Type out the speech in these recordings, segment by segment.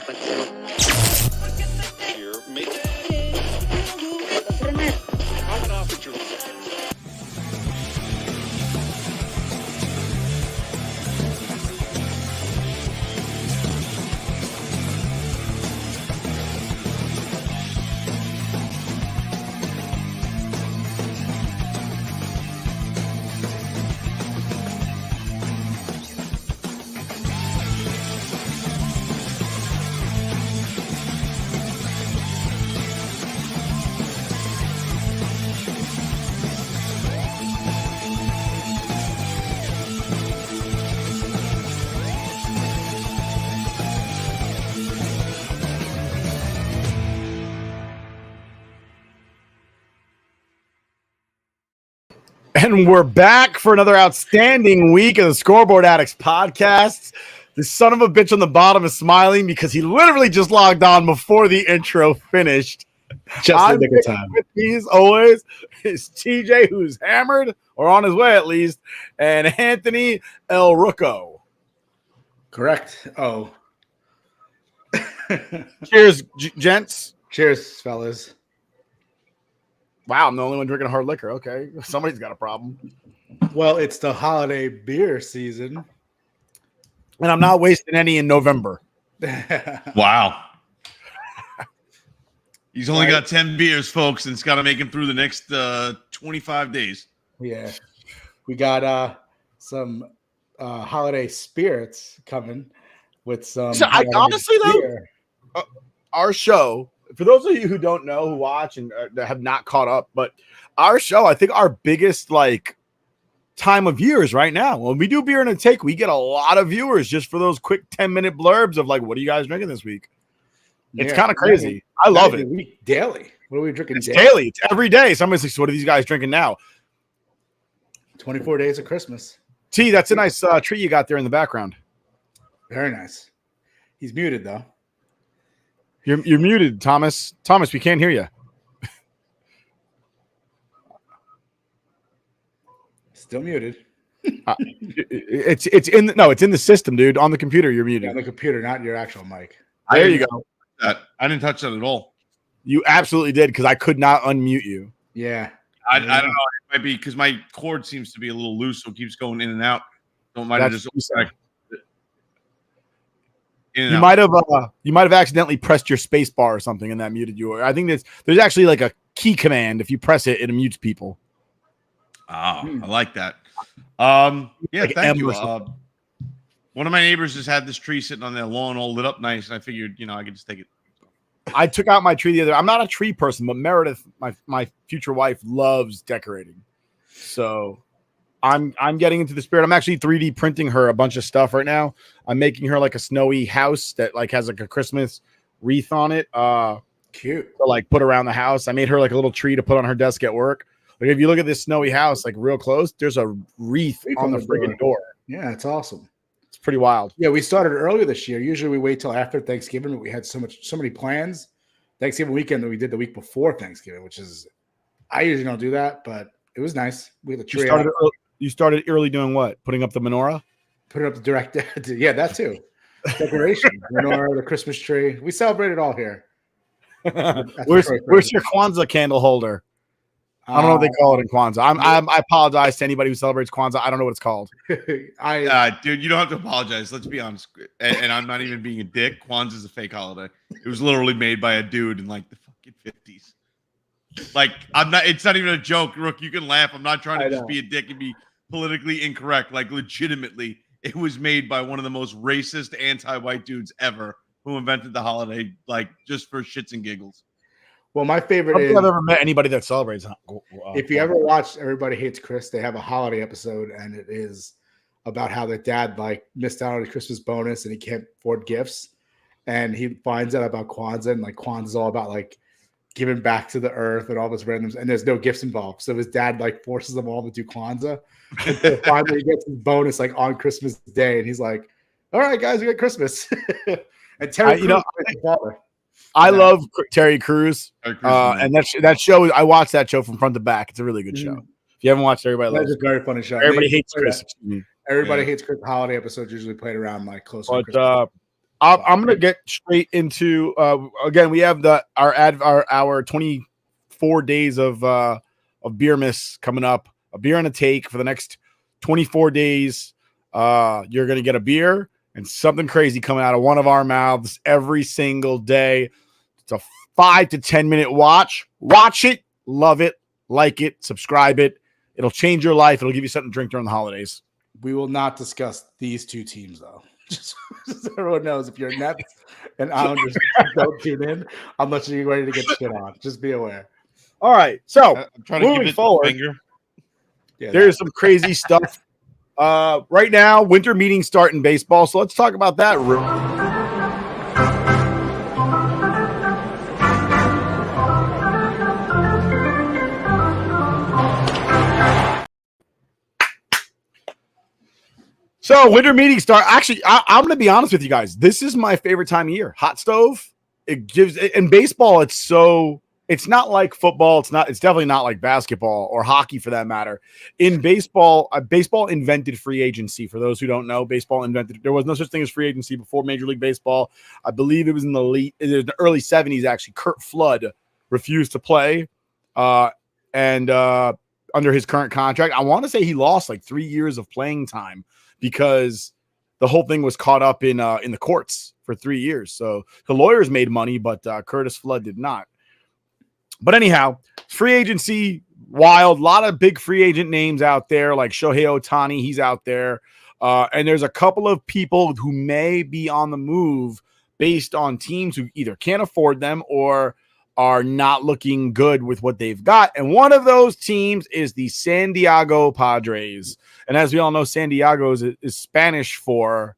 consecuencias sono... And we're back for another outstanding week of the Scoreboard Addicts podcast. The son of a bitch on the bottom is smiling because he literally just logged on before the intro finished. Just in the good time. With me, as always, is TJ, who's hammered, or on his way at least, and Anthony El Rucco. Correct. Oh. Cheers, gents. Cheers, fellas. Wow, I'm the only one drinking hard liquor. Okay, somebody's got a problem. Well, it's the holiday beer season. And I'm not wasting any in November. Wow. He's only got 10 beers, folks, and it's got to make him through the next 25 days. Yeah. We got some holiday spirits coming with some. So honestly, though, our show, for those of you who don't know, who watch and have not caught up, but our show, I think our biggest time of year is right now. When we do beer and a take, we get a lot of viewers just for those quick 10-minute blurbs of what are you guys drinking this week? It's kind of crazy. I love it. Daily. What are we drinking? It's daily. It's every day. Somebody's like, so what are these guys drinking now? 24 days of Christmas. T, that's a nice tree you got there in the background. Very nice. He's muted though. You're muted, Thomas. Thomas, we can't hear you. Still muted. It's in the system, dude. On the computer, you're muted. On the computer, not your actual mic. There you go. I didn't touch that at all. You absolutely did because I could not unmute you. Yeah. I don't know. It might be because my cord seems to be a little loose, so it keeps going in and out. Don't mind just you might have accidentally pressed your space bar or something and that muted you. I think there's actually a key command. If you press it, it mutes people. Oh, I like that. Yeah, thank you. One of my neighbors has had this tree sitting on their lawn all lit up nice, and I figured, I could just take it. I took out my tree the other. I'm not a tree person, but Meredith, my future wife, loves decorating. So I'm getting into the spirit. I'm actually 3D printing her a bunch of stuff right now. I'm making her a snowy house that has a Christmas wreath on it. Cute. To put around the house. I made her a little tree to put on her desk at work. If you look at this snowy house, real close, there's a wreath on the friggin' door. Yeah, it's awesome. It's pretty wild. Yeah, we started earlier this year. Usually we wait till after Thanksgiving, but we had so many plans. Thanksgiving weekend that we did the week before Thanksgiving, which is I usually don't do that, but it was nice. We had the tree. You started early doing what? Putting up the menorah? Putting up the direct. Yeah, that too. Decoration, menorah, the Christmas tree. We celebrate it all here. Where's your Kwanzaa candle holder? I don't know what they call it in Kwanzaa. I apologize to anybody who celebrates Kwanzaa. I don't know what it's called. Dude, you don't have to apologize. Let's be honest. And I'm not even being a dick. Kwanzaa is a fake holiday. It was literally made by a dude in the fucking 50s. It's not even a joke, Rook. You can laugh. I'm not trying to just be a dick and be politically incorrect. Legitimately, it was made by one of the most racist anti-white dudes ever who invented the holiday, just for shits and giggles. Well, my favorite is I've ever met anybody that celebrates. If you ever watched Everybody Hates Chris, they have a holiday episode, and it is about how the dad missed out on a Christmas bonus and he can't afford gifts, and he finds out about Kwanzaa, and Kwanzaa is all about giving back to the earth and all this randoms, and there's no gifts involved. So his dad forces them all to do Kwanzaa, and so finally he gets his bonus on Christmas Day, and he's like, "All right, guys, we got Christmas." And Terry, I love Terry Crews, and that show. I watched that show from front to back. It's a really good show. If you haven't watched Everybody Loves, it's a very funny show. Everybody Hates Chris. Everybody Hates Chris. Holiday episodes usually played around close. But I'm gonna get straight into again. We have our 24 days of beer miss coming up. A beer and a take for the next 24 days. You're gonna get a beer and something crazy coming out of one of our mouths every single day. It's a 5 to 10 minute watch. Watch it, love it, like it, subscribe it. It'll change your life. It'll give you something to drink during the holidays. We will not discuss these two teams, though. Just so everyone knows, if you're Nets and Islanders, don't tune in unless you're ready to get shit on. Just be aware. All right. So I'm trying to moving give it forward, the finger. Yeah, there's some crazy stuff. Right now, winter meetings start in baseball. So let's talk about that. So winter meetings start. Actually, I'm going to be honest with you guys. This is my favorite time of year. Hot stove. It gives in baseball. It's not like football. It's definitely not like basketball or hockey for that matter. In baseball, baseball invented free agency. For those who don't know, there was no such thing as free agency before Major League Baseball. I believe it was in the early 70s. Actually, Curt Flood refused to play, and under his current contract, I want to say he lost like 3 years of playing time because the whole thing was caught up in the courts for 3 years. So the lawyers made money, but Curtis Flood did not. But anyhow, free agency, wild. A lot of big free agent names out there, like Shohei Ohtani. He's out there. And there's a couple of people who may be on the move based on teams who either can't afford them or are not looking good with what they've got. And one of those teams is the San Diego Padres. And as we all know, San Diego is Spanish for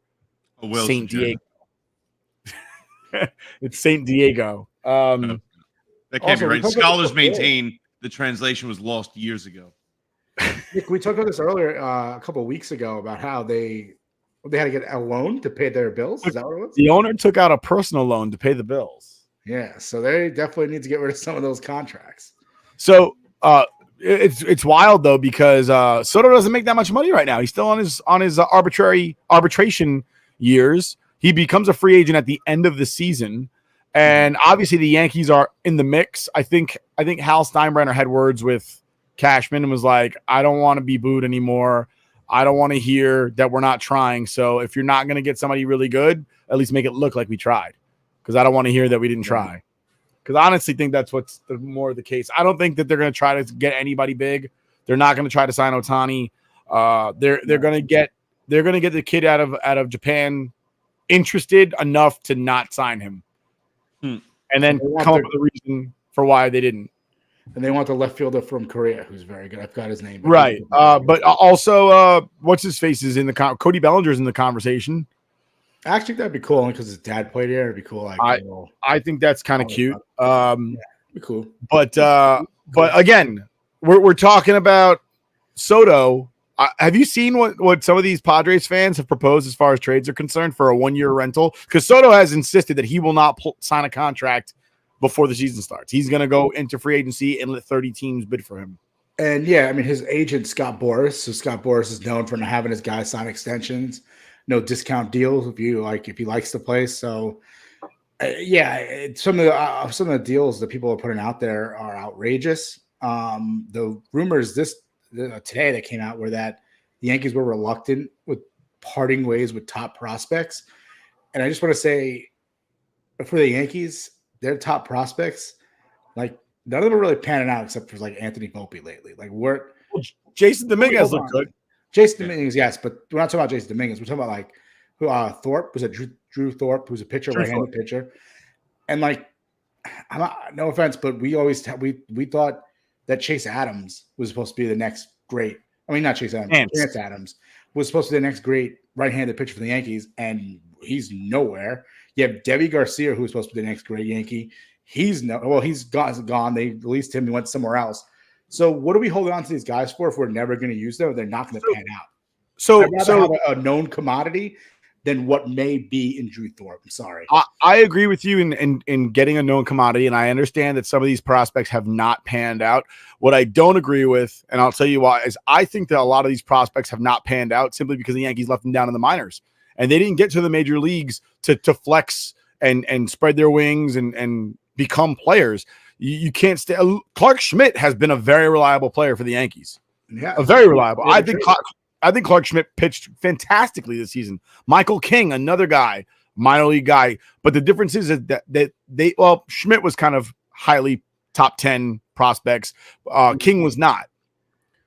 Saint Diego. It's Saint Diego. That can't be right. Scholars maintain the translation was lost years ago. Nick, we talked about this earlier a couple of weeks ago about how they had to get a loan to pay their bills. Is that what it was? The owner took out a personal loan to pay the bills. Yeah, so they definitely need to get rid of some of those contracts. So it's wild though because Soto doesn't make that much money right now. He's still on his arbitration years. He becomes a free agent at the end of the season. And obviously the Yankees are in the mix. I think Hal Steinbrenner had words with Cashman and was like, I don't want to be booed anymore. I don't want to hear that we're not trying. So if you're not going to get somebody really good, at least make it look like we tried. Because I don't want to hear that we didn't try. Because I honestly think that's what's more the case. I don't think that they're going to try to get anybody big. They're not going to try to sign Ohtani. They're going to get the kid out of Japan interested enough to not sign him. And then come up with a reason for why they didn't. And they want the left fielder from Korea, who's very good. I've got his name. Right. But also, what's his face is in the Cody Bellinger's in the conversation. Actually, that'd be cool because his dad played here. It'd be cool. I think that's kind of cute. It'd be cool. But again, we're talking about Soto. Have you seen what some of these Padres fans have proposed as far as trades are concerned for a 1-year rental? Because Soto has insisted that he will not sign a contract before the season starts. He's going to go into free agency and let 30 teams bid for him. And yeah, I mean, his agent, Scott Boras. So Scott Boras is known for not having his guys sign extensions, no discount deals if he likes to play. So some of the deals that people are putting out there are outrageous. The rumors today that came out were that the Yankees were reluctant with parting ways with top prospects. And I just want to say for the Yankees, their top prospects, like none of them are really panning out except for like Anthony Volpe lately. Like Jason Dominguez looked good. Jason Dominguez, yes, but we're not talking about Jason Dominguez. We're talking about like Thorpe. Was it Drew Thorpe, who's a pitcher, right-handed pitcher? And like, no offense, but we thought that Chase Adams was supposed to be the next great. I mean, not Chase Adams. Chance Adams was supposed to be the next great right-handed pitcher for the Yankees, and he's nowhere. You have Debbie Garcia, who was supposed to be the next great Yankee. He's gone. They released him. He went somewhere else. So what are we holding on to these guys for if we're never going to use them? They're not going to pan out. So I'd rather have a known commodity than what may be in Drew Thorpe. I'm sorry. I agree with you in getting a known commodity, and I understand that some of these prospects have not panned out. What I don't agree with, and I'll tell you why, is I think that a lot of these prospects have not panned out simply because the Yankees left them down in the minors. and they didn't get to the major leagues to flex and spread their wings and become players. You can't stay. Clark Schmidt has been a very reliable player for the Yankees. Yeah, a very reliable. I think Clark Schmidt pitched fantastically this season. Michael King, another guy, minor league guy. But the difference is that Schmidt was kind of highly top 10 prospects. King was not.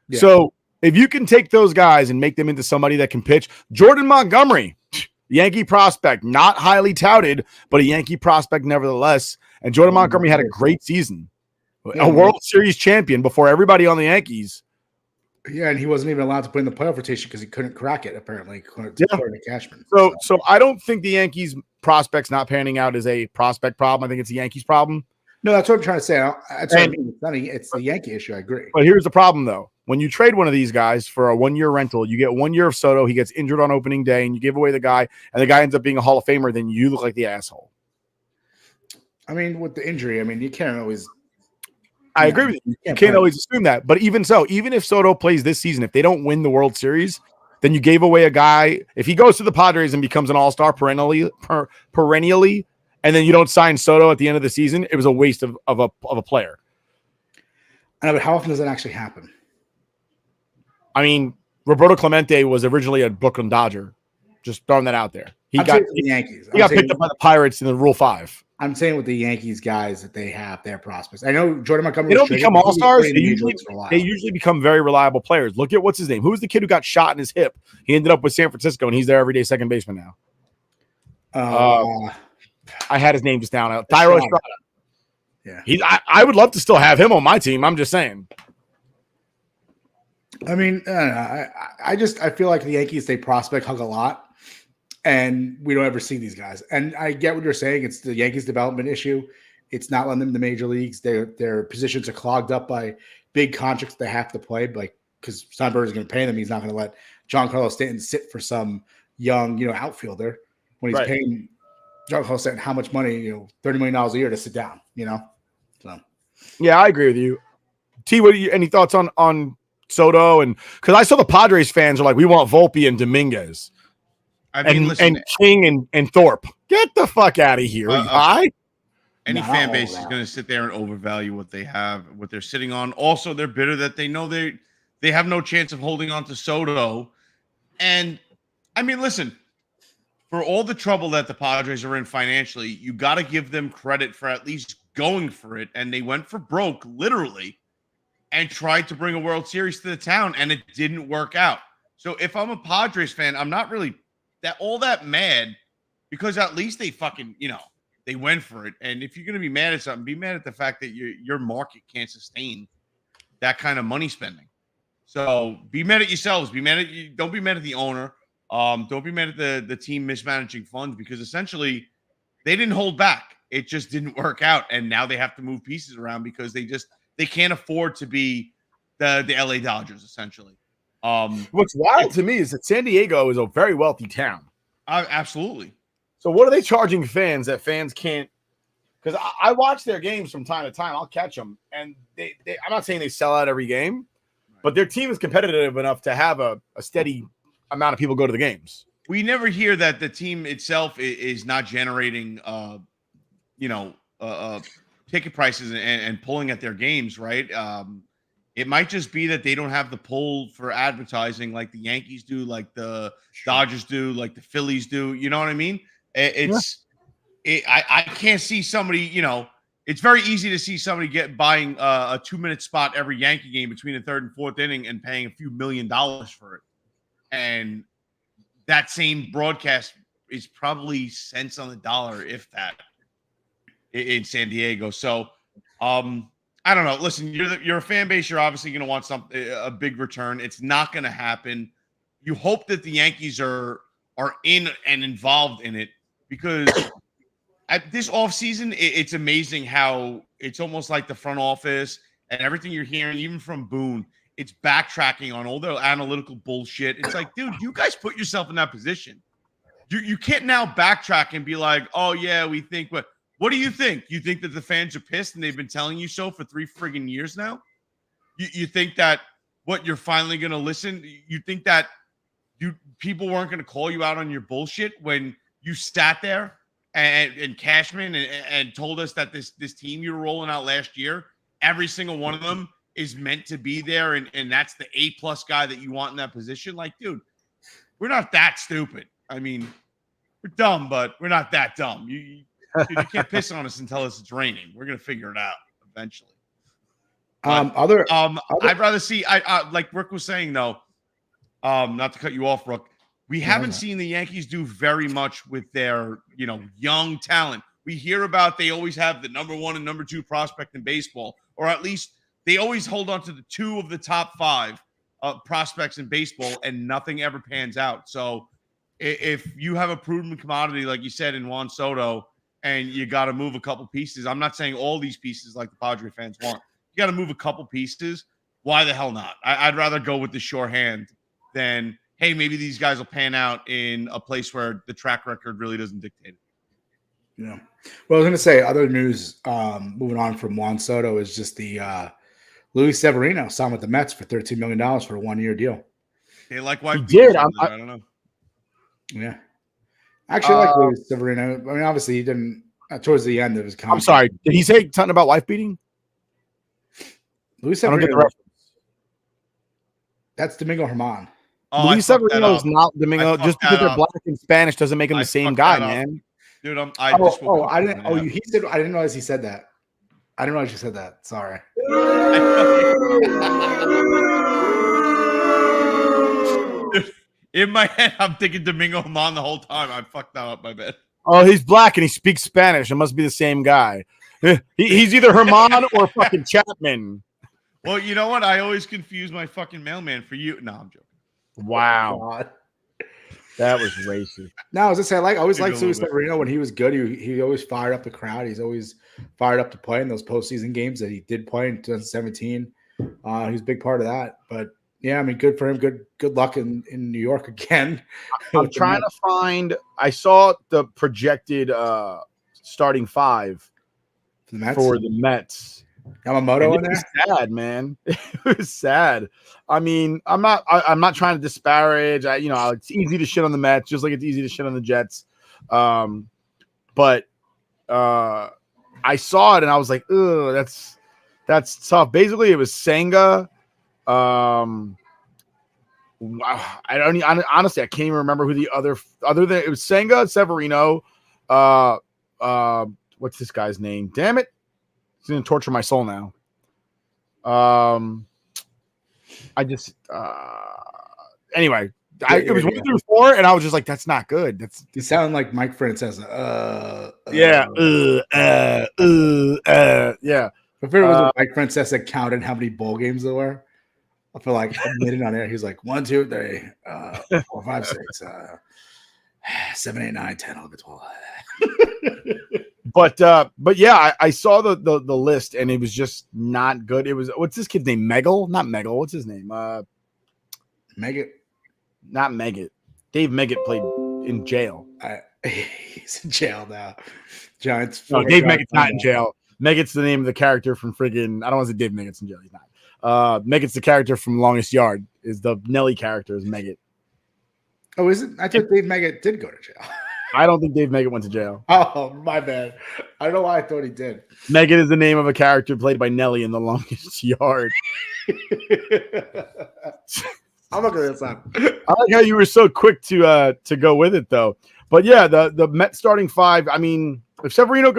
Yeah. So if you can take those guys and make them into somebody that can pitch, Jordan Montgomery, Yankee prospect, not highly touted, but a Yankee prospect nevertheless. And Jordan Montgomery had a great season, a World Series champion before everybody on the Yankees. Yeah, and he wasn't even allowed to play in the playoff rotation because he couldn't crack it, apparently, according to Cashman. So I don't think the Yankees prospects not panning out is a prospect problem. I think it's the Yankees problem. No, that's what I'm trying to say. It's a Yankee issue. I agree. But here's the problem, though. When you trade one of these guys for a 1-year rental, you get 1 year of Soto. He gets injured on opening day, and you give away the guy, and the guy ends up being a Hall of Famer. Then you look like the asshole. I mean, with the injury, you can't always. I agree with you. You can't always assume that. But even so, even if Soto plays this season, if they don't win the World Series, then you gave away a guy. If he goes to the Padres and becomes an all-star perennially, and then you don't sign Soto at the end of the season, it was a waste of a player. I know, but how often does that actually happen? I mean, Roberto Clemente was originally a Brooklyn Dodger. Just throwing that out there. He got the Yankees. He got picked up by the Pirates in the Rule 5. I'm saying with the Yankees guys that they have their prospects. I know Jordan Montgomery. They don't become all-stars. They usually become very reliable players. Look at what's his name. Who's the kid who got shot in his hip? He ended up with San Francisco, and he's their everyday second baseman now. I had his name just down. Thairo Estrada. Yeah, I would love to still have him on my team. I'm just saying. I mean, I feel like the Yankees, they prospect hug a lot, and we don't ever see these guys. And I get what you're saying. It's the Yankees' development issue. It's not letting them in the major leagues. Their positions are clogged up by big contracts they have to play, because Steinbrenner is going to pay them. He's not going to let Giancarlo Stanton sit for some young, outfielder when he's paying Giancarlo Stanton how much money, $30 million a year to sit down, So, yeah, I agree with you. T, any thoughts on Soto? And because I saw the Padres fans are like, we want Volpe and Dominguez. And King and Thorpe. Get the fuck out of here. Any fan base is going to sit there and overvalue what they have, what they're sitting on. Also, they're bitter that they know they have no chance of holding on to Soto. And, listen, for all the trouble that the Padres are in financially, you got to give them credit for at least going for it. And they went for broke, literally, and tried to bring a World Series to the town, and it didn't work out. So if I'm a Padres fan, I'm not really that mad, because at least they fucking, they went for it. And if you're going to be mad at something, be mad at the fact that your market can't sustain that kind of money spending. So be mad at yourselves. Don't be mad at the owner. Don't be mad at the team mismanaging funds, because essentially they didn't hold back. It just didn't work out. And now they have to move pieces around because they can't afford to be the LA Dodgers, essentially. What's wild to me is that San Diego is a very wealthy town. Absolutely. So what are they charging fans that fans can't? Because I watch their games from time to time. I'll catch them, and they I'm not saying they sell out every game, but their team is competitive enough to have a steady amount of people go to the games. We never hear that the team itself is not generating, ticket prices and pulling at their games, right? It might just be that they don't have the pull for advertising like the Yankees do, like the Dodgers do, like the Phillies do. You know what I mean? I can't see somebody, it's very easy to see somebody buying a 2-minute spot every Yankee game between the third and fourth inning and paying a few $1 million for it. And that same broadcast is probably cents on the dollar, if that, in San Diego. So, I don't know. Listen, you're a fan base. You're obviously going to want a big return. It's not going to happen. You hope that the Yankees are in and involved in it, because at this offseason, it's amazing how it's almost like the front office and everything you're hearing, even from Boone, it's backtracking on all their analytical bullshit. It's like, dude, you guys put yourself in that position. You can't now backtrack and be like, oh, yeah, we think what. What do you think? You think that the fans are pissed and they've been telling you so for 3 friggin' years now? You think that you're finally going to listen? You think that people weren't going to call you out on your bullshit when you sat there and Cashman and told us that this team you were rolling out last year, every single one of them is meant to be there, and that's the A+ guy that you want in that position. Like, dude, we're not that stupid. I mean, we're dumb, but we're not that dumb. You can't piss on us and tell us it's raining. We're gonna figure it out eventually. But, I'd rather see. I like Rick was saying though. Not to cut you off, Rook. We haven't seen the Yankees do very much with their, young talent. We hear about they always have the number 1 and number 2 prospect in baseball, or at least they always hold on to the 2 of the top 5 prospects in baseball, and nothing ever pans out. So if you have a proven commodity, like you said, in Juan Soto, and you got to move a couple pieces, I'm not saying all these pieces like the Padre fans want. You got to move a couple pieces. Why the hell not? I'd rather go with the sure hand than, hey, maybe these guys will pan out in a place where the track record really doesn't dictate it. Yeah. Well, I was going to say other news, moving on from Juan Soto, is just the Luis Severino signed with the Mets for $13 million for a 1-year deal. They like wife. He did. I don't know. Yeah. Actually, I like Luis Severino. I mean, obviously, he didn't towards the end of his contract. I'm sorry. Did he say something about wife beating? Luis I don't get the Severino. reference. That's Domingo Germán. Oh, Luis Severino is not Domingo. Just because they're black and Spanish doesn't make him the same guy, man. Dude, I didn't. Oh, he said. I didn't realize he said that. I didn't realize you said that. Sorry. In my head, I'm thinking Domingo Germán the whole time. I fucked that up, my bad. Oh, he's black and he speaks Spanish. It must be the same guy. He's either Herman or fucking Chapman. Well, you know what? I always confuse my fucking mailman for you. No, I'm joking. Wow. God. That was racist. No, I was just saying, I always liked Luis Severino when he was good. He always fired up the crowd. He's always fired up to play in those postseason games that he did play in 2017. He was a big part of that. But yeah, I mean, good for him. Good luck in New York again. I'm trying to find. I saw the projected starting 5 for the Mets. Yamamoto in there. Sad, man. It was sad. I mean, I'm not trying to disparage. It's easy to shit on the Mets, just like it's easy to shit on the Jets. But I saw it and I was like, ugh, that's tough. Basically, it was Senga. Honestly, I can't even remember who the other than it was Senga, Severino. What's this guy's name? Damn it. It's going to torture my soul now. Anyway, it was 1 through 4, and I was just like, that's not good. You sound like Mike Francesa. Yeah. Yeah. I feel it was Mike Francesa counted how many bowl games there were. I feel like a minute on air. He was like 1, 2, 3, 4, 5, 6, 7, 8, 9, 10, 11, 12. But yeah, I saw the list and it was just not good. It was, what's this kid's name? Megal? Not Megal. What's his name? Meggett. Not Meggett. Dave Meggett played in jail. He's in jail now. Giants. No, Dave Meggett's not in jail. Meggett's the name of the character from friggin'. I don't want to say Dave Meggett's in jail. He's not. Meggett's the character from Longest Yard. Is the Nelly character is Meggett. Oh, is it? I thought Dave Meggett did go to jail. I don't think Dave Meggett went to jail. Oh, my bad. I don't know why I thought he did. Meggett is the name of a character played by Nelly in The Longest Yard. I'm looking at this up. I like how you were so quick to go with it, though. But yeah, the Met starting 5. I mean, if Severino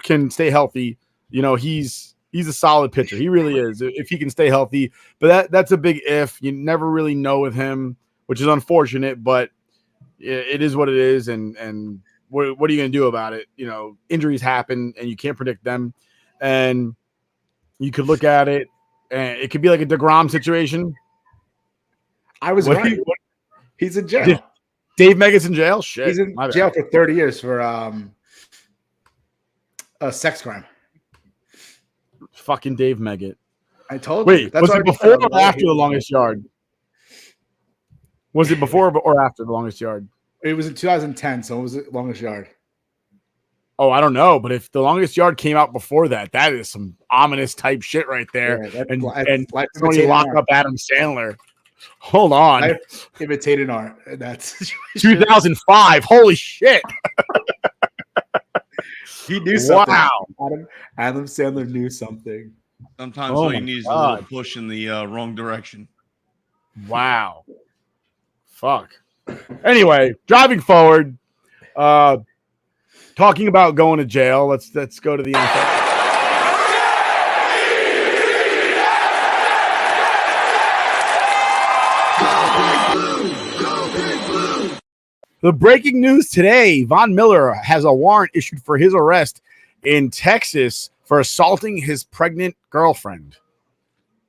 can stay healthy, he's a solid pitcher. He really is. If he can stay healthy, but that's a big if. You never really know with him, which is unfortunate. But it is what it is, and what are you going to do about it? Injuries happen, and you can't predict them. And you could look at it, and it could be like a DeGrom situation. I was right. He's in jail. Dave Meggett's in jail? Shit. He's in jail for 30 years for a sex crime. Fucking Dave Meggett. I told you. Wait, was it before or after The Longest Yard? Was it before or after The Longest Yard? It was in 2010, so it was The Longest Yard. Oh, I don't know, but if The Longest Yard came out before that, that is some ominous type shit right there. Yeah, and when you lock up Adam Sandler. Hold on. I imitated art. And that's 2005. Holy shit. He knew something. Wow. Adam Sandler knew something. Sometimes Oh all you my need is a God. little push in the wrong direction. Wow. Fuck. Anyway, driving forward, talking about going to jail. Let's go to the NFL. The breaking news today: Von Miller has a warrant issued for his arrest in Texas for assaulting his pregnant girlfriend.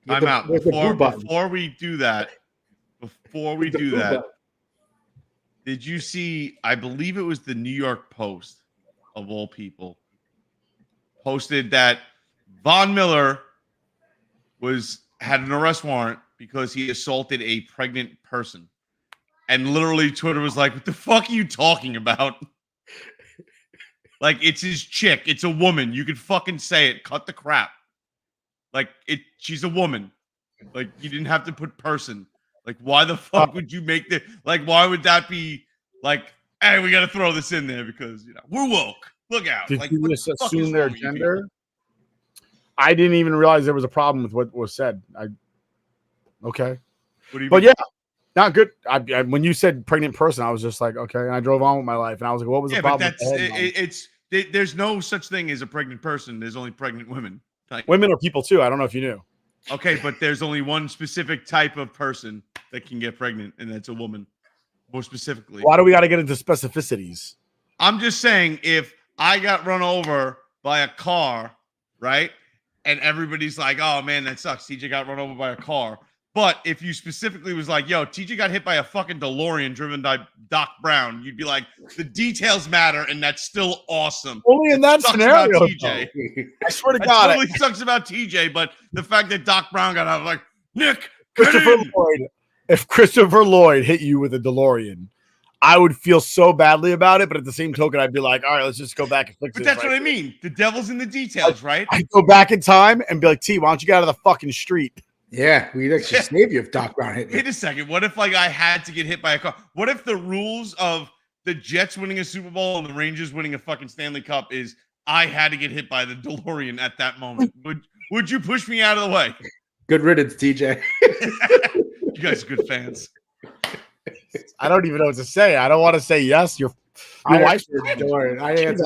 I'm out. Before we do that, did you see? I believe it was the New York Post, of all people, posted that Von Miller had an arrest warrant because he assaulted a pregnant person. And literally Twitter was like, what the fuck are you talking about? Like, it's his chick. It's a woman. You can fucking say it. Cut the crap. Like, she's a woman. Like, you didn't have to put person. Like, why the fuck would you make the, like, why would that be like, hey, we got to throw this in there because, we're woke. Look out. Did like, you just the assume their gender? I didn't even realize there was a problem with what was said. Okay. What do you but mean? Yeah, not good. When you said pregnant person, I was just like, okay. And I drove on with my life, and I was like, what was the problem? But there's no such thing as a pregnant person. There's only pregnant women. Like, women are people too. I don't know if you knew. Okay, but there's only one specific type of person that can get pregnant, and that's a woman. More specifically. Why do we got to get into specificities? I'm just saying, if I got run over by a car, right? And everybody's like, oh man, that sucks. TJ got run over by a car. But if you specifically was like, yo, TJ got hit by a fucking DeLorean driven by Doc Brown, you'd be like, the details matter, and that's still awesome. Only in that scenario, TJ. I swear to God. It totally sucks about TJ, but the fact that Doc Brown got out, I'm like, Nick, if Christopher Lloyd hit you with a DeLorean, I would feel so badly about it, but at the same token, I'd be like, all right, let's just go back and fix it. But that's what I mean. The devil's in the details, right? I'd go back in time and be like, T, why don't you get out of the fucking street? Yeah, we'd actually save you if Doc Brown hit me. Wait a second. What if I had to get hit by a car? What if the rules of the Jets winning a Super Bowl and the Rangers winning a fucking Stanley Cup is I had to get hit by the DeLorean at that moment? Would you push me out of the way? Good riddance, TJ. You guys are good fans. I don't even know what to say. I don't want to say yes. Your wife's DeLorean.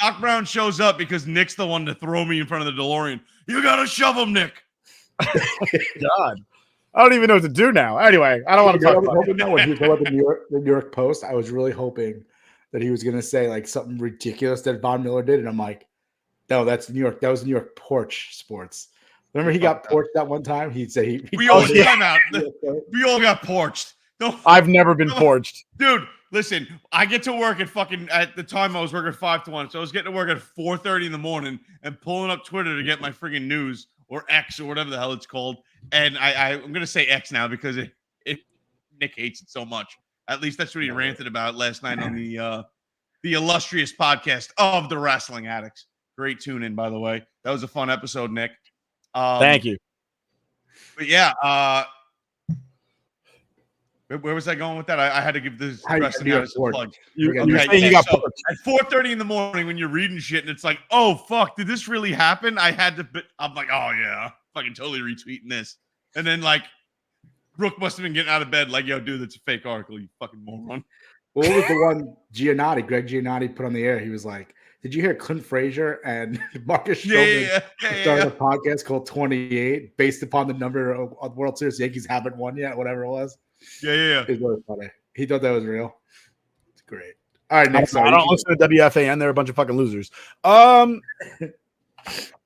Doc Brown shows up because Nick's the one to throw me in front of the DeLorean. You gotta shove him, Nick. God, I don't even know what to do now. Anyway, I don't want to talk about it. When he was about the New York Post, I was really hoping that he was going to say like something ridiculous that Von Miller did, and I'm like, no, that's New York. That was New York Porch Sports. Remember, he got porched that one time. He'd say we all got porched. No, I've never been porched, dude. Listen, I get to work at the time I was working 5 to 1, so I was getting to work at 4:30 in the morning and pulling up Twitter to get my friggin' news. Or X or whatever the hell it's called. And I'm going to say X now because Nick hates it so much. At least that's what he ranted about last night on the illustrious podcast of the Wrestling Addicts. Great tune in, by the way. That was a fun episode, Nick. Thank you. But yeah, where was I going with that? I had to give this Wrestling Addicts a plug. You got so at 4:30 in the morning when you're reading shit and it's like, oh fuck, did this really happen? I'm like, oh yeah, fucking totally retweeting this. And then like Brooke must have been getting out of bed like, yo, dude, that's a fake article, you fucking moron. What was the one Greg Giannotti put on the air? He was like, did you hear Clint Frazier and Marcus Stroman started a podcast called 28 based upon the number of World Series Yankees haven't won yet, whatever it was? Yeah. It was really funny. He thought that was real. It's great. All right, next. I don't listen to WFAN. They're a bunch of fucking losers. But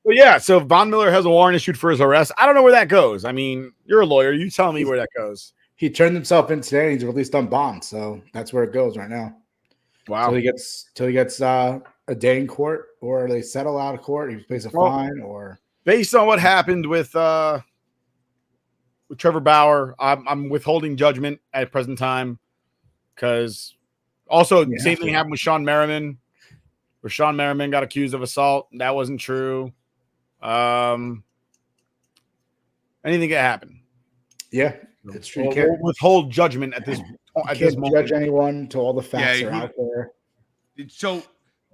yeah, so Von Miller has a warrant issued for his arrest. I don't know where that goes. I mean, you're a lawyer. You tell me where that goes. He turned himself in today. He's released on bond, so that's where it goes right now. Wow. Till he gets a day in court, or they settle out of court. He pays a fine, or based on what happened with Trevor Bauer, I'm withholding judgment at present time because also same thing happened with Sean Merriman, where Sean Merriman got accused of assault. That wasn't true. Anything can happen. Yeah, It's true. We'll withhold judgment at this Can't judge anyone till all the facts are out there. So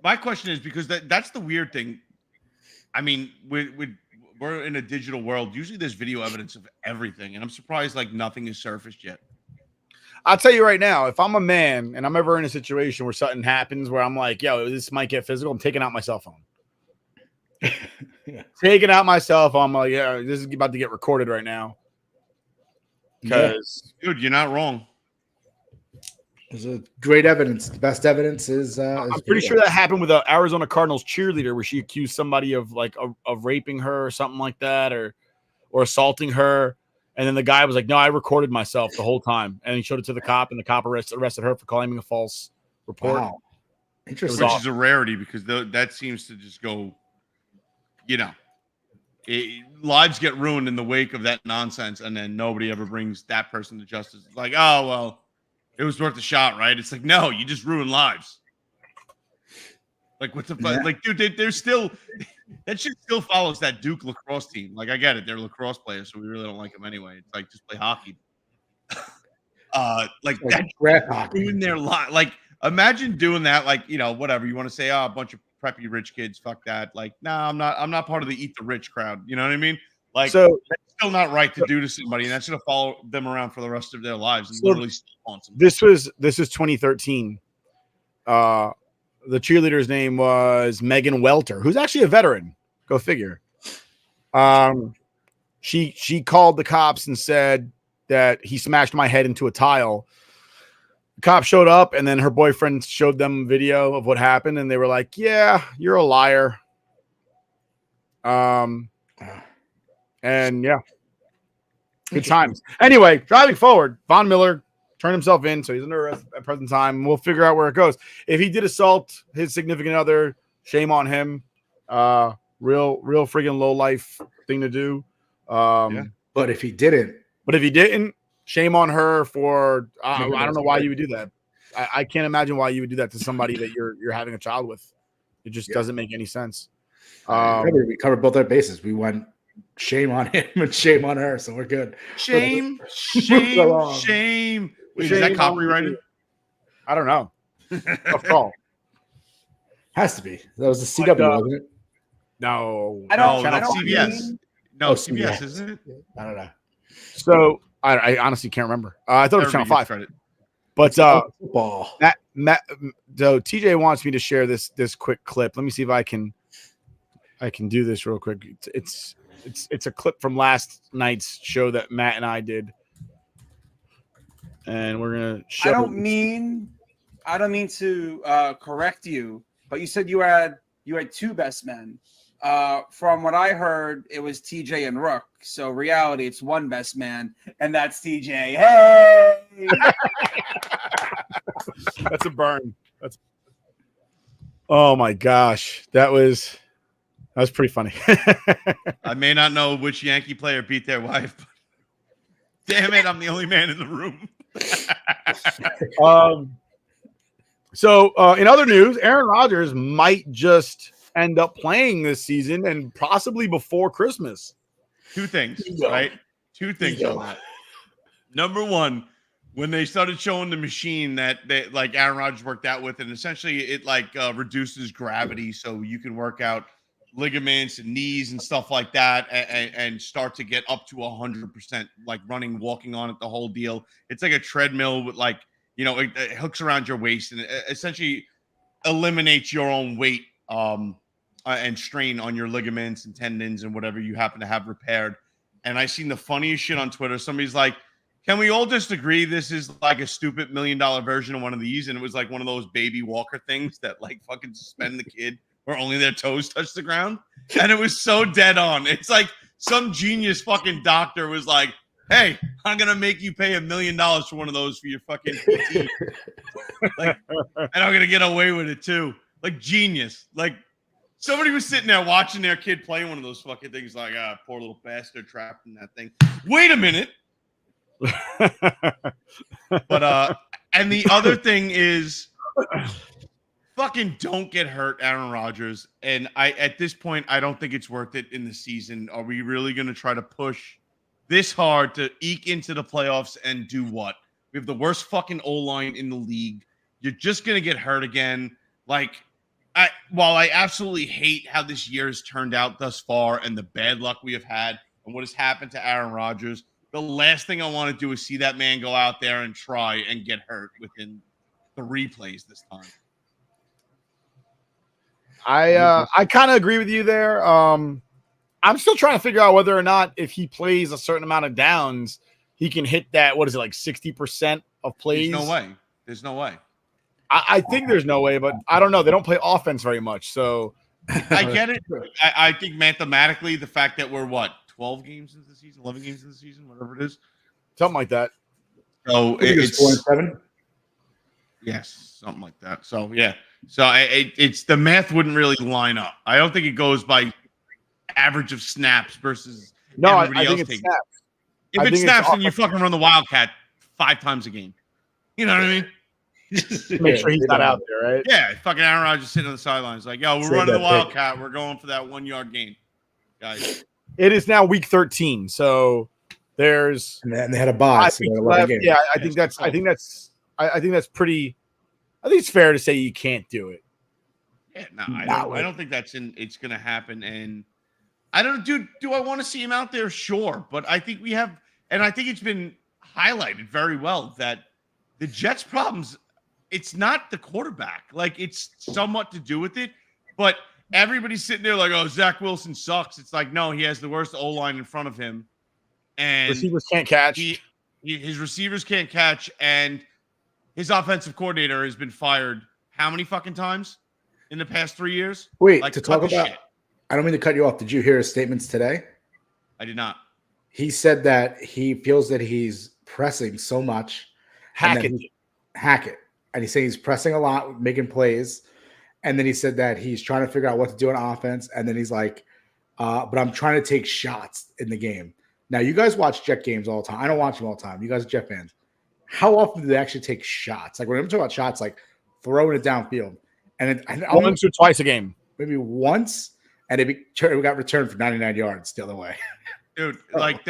my question is, because that's the weird thing. I mean, we're in a digital world. Usually there's video evidence of everything, and I'm surprised like nothing is surfaced yet. I'll tell you right now, if I'm a man and I'm ever in a situation where something happens where I'm like, yo, this might get physical, I'm taking out my cell phone. Taking out my cell phone. I'm like, yeah, this is about to get recorded right now. Because, dude, you're not wrong. There's a great evidence. The best evidence is. I'm pretty sure that happened with the Arizona Cardinals cheerleader, where she accused somebody of of raping her or something like that, or assaulting her. And then the guy was like, no, I recorded myself the whole time. And he showed it to the cop, and the cop arrested her for claiming a false report. Wow. Interesting. Which is a rarity, because that seems to just go, lives get ruined in the wake of that nonsense. And then nobody ever brings that person to justice. It's like, oh, well, it was worth a shot, right? It's like, no, you just ruined lives. Like, what the fuck? Yeah. Like, dude, there's still that shit still follows that Duke lacrosse team. Like, I get it, they're lacrosse players, so we really don't like them anyway. It's like, just play hockey. Like that ruined their life. Like, imagine doing that. Like, whatever you want to say. Oh, a bunch of preppy rich kids. Fuck that. Like, nah, I'm not part of the eat the rich crowd. You know what I mean? Like, so that's still not right to do to somebody, and that's gonna follow them around for the rest of their lives. And literally haunts them. This was 2013. The cheerleader's name was Megan Welter, who's actually a veteran. Go figure. She called the cops and said that he smashed my head into a tile. The cop showed up, and then her boyfriend showed them video of what happened, and they were like, "Yeah, you're a liar." And yeah, good times. Anyway, driving forward, Von Miller turned himself in, so he's under arrest at present time. We'll figure out where it goes. If he did assault his significant other, shame on him. Real friggin' low life thing to do. But if he didn't, shame on her for. I don't know why you would do that. I can't imagine why you would do that to somebody that you're having a child with. It just doesn't make any sense. We covered both our bases. We went shame on him and shame on her, so we're good. Shame. Wait, is that copyrighted? I don't know. Tough call. Has to be. That was the CW, wasn't it? No. That's CBS. No, CBS, isn't it? I don't know. So I honestly can't remember. I thought it was Channel 5. Credit. But so TJ wants me to share this quick clip. Let me see if I can do this real quick. It's a clip from last night's show that Matt and I did. And we're gonna show. I don't mean to correct you, but you said you had two best men. From what I heard, it was TJ and Rook. So reality, it's one best man, and that's TJ. Hey, that's a burn. Oh my gosh, that was pretty funny. I may not know which Yankee player beat their wife, but damn it, I'm the only man in the room. So in other news, Aaron Rodgers might just end up playing this season and possibly before Christmas. Two things, right? Two things on that. Number one, when they started showing the machine that Aaron Rodgers worked out with, and essentially it reduces gravity so you can work out ligaments and knees and stuff like that, and start to get up to 100%, like running, walking on it, the whole deal. It's like a treadmill with it hooks around your waist and it essentially eliminates your own weight and strain on your ligaments and tendons and whatever you happen to have repaired. And I seen the funniest shit on Twitter. Somebody's like, can we all just agree this is like a stupid $1 million version of one of these? And it was like one of those baby walker things that like fucking suspend the kid where only their toes touch the ground. And it was so dead on. It's like some genius fucking doctor was like, hey, I'm going to make you pay $1 million for one of those for your fucking PT. And I'm going to get away with it too. Like genius. Like somebody was sitting there watching their kid play one of those fucking things like, poor little bastard trapped in that thing. Wait a minute. But and the other thing is fucking don't get hurt, Aaron Rodgers. And at this point I don't think it's worth it in the season. Are we really going to try to push this hard to eke into the playoffs and do what? We have the worst fucking O-line in the league. You're just going to get hurt again. Like, while I absolutely hate how this year has turned out thus far and the bad luck we have had and what has happened to Aaron Rodgers, the last thing I want to do is see that man go out there and try and get hurt within the replays this time. I kind of agree with you there. I'm still trying to figure out whether or not if he plays a certain amount of downs, he can hit that. What is it, like 60% of plays? There's no way. There's no way. I think there's no way, but I don't know. They don't play offense very much, so I get it. I think mathematically, the fact that we're 12 games into the season, 11 games into the season, whatever it is, something like that. So it's 4-7. Yes, something like that. So yeah, so it's the math wouldn't really line up. I don't think it goes by average of snaps versus everybody else taking. Snaps. If it snaps, then you fucking run the Wildcat 5 times a game. You know what I mean? Make sure he's not out there, right? Yeah, fucking Aaron Rodgers sitting on the sidelines like, yo, we're running the Wildcat. We're going for that 1 yard gain, guys. It is now week 13, so there's and they had a bye. So yeah, I think that's pretty. I think it's fair to say you can't do it. Yeah, no, I don't think it's going to happen. And I don't do I want to see him out there? Sure, but I think we have, and I think it's been highlighted very well that the Jets' problems. It's not the quarterback. Like, it's somewhat to do with it, but everybody's sitting there like, oh, Zach Wilson sucks. It's like, no, he has the worst O-line in front of him. And receivers can't catch. His receivers can't catch, and his offensive coordinator has been fired how many fucking times in the past 3 years? Wait, like, to talk about shit. I don't mean to cut you off. Did you hear his statements today? I did not. He said that he feels that he's pressing so much. Hack it. And he's saying he's pressing a lot, making plays. And then he said that he's trying to figure out what to do on offense. And then he's like, but I'm trying to take shots in the game. Now, you guys watch Jet games all the time. I don't watch them all the time. You guys are Jet fans. How often do they actually take shots? Like, when I'm talking about shots, like throwing it downfield. And once or twice a game. Maybe once. And it got returned for 99 yards the other way. Dude, like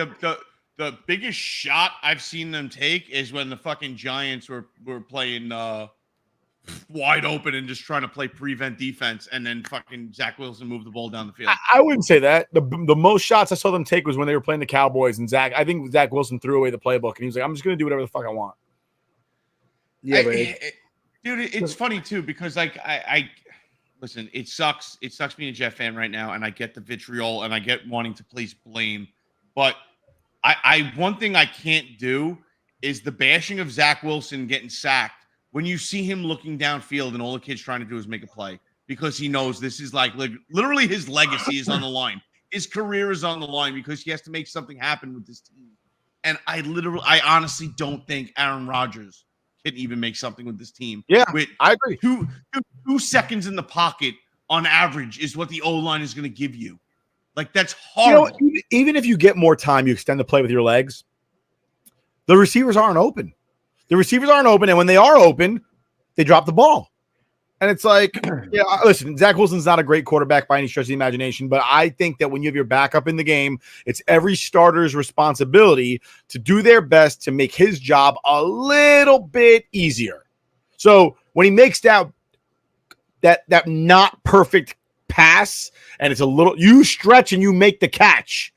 the biggest shot I've seen them take is when the fucking Giants were playing wide open and just trying to play prevent defense, and then fucking Zach Wilson moved the ball down the field. I wouldn't say that. The most shots I saw them take was when they were playing the Cowboys, and I think Zach Wilson threw away the playbook, and he was like, I'm just going to do whatever the fuck I want. Yeah, dude, it's funny too, because like I listen, it sucks. It sucks being a Jet fan right now, and I get the vitriol, and I get wanting to place blame, but one thing I can't do is the bashing of Zach Wilson getting sacked when you see him looking downfield and all the kid's trying to do is make a play, because he knows this is like literally his legacy is on the line. His career is on the line because he has to make something happen with this team. And I honestly don't think Aaron Rodgers can even make something with this team. Yeah, with I agree. 2 seconds in the pocket on average is what the O-line is going to give you. Like, that's horrible. You know, even if you get more time, you extend the play with your legs, the receivers aren't open. And when they are open, they drop the ball. And it's like, yeah, listen, Zach Wilson's not a great quarterback by any stretch of the imagination, but I think that when you have your backup in the game, it's every starter's responsibility to do their best to make his job a little bit easier. So when he makes that not perfect pass, and it's a little, you stretch and you make the catch.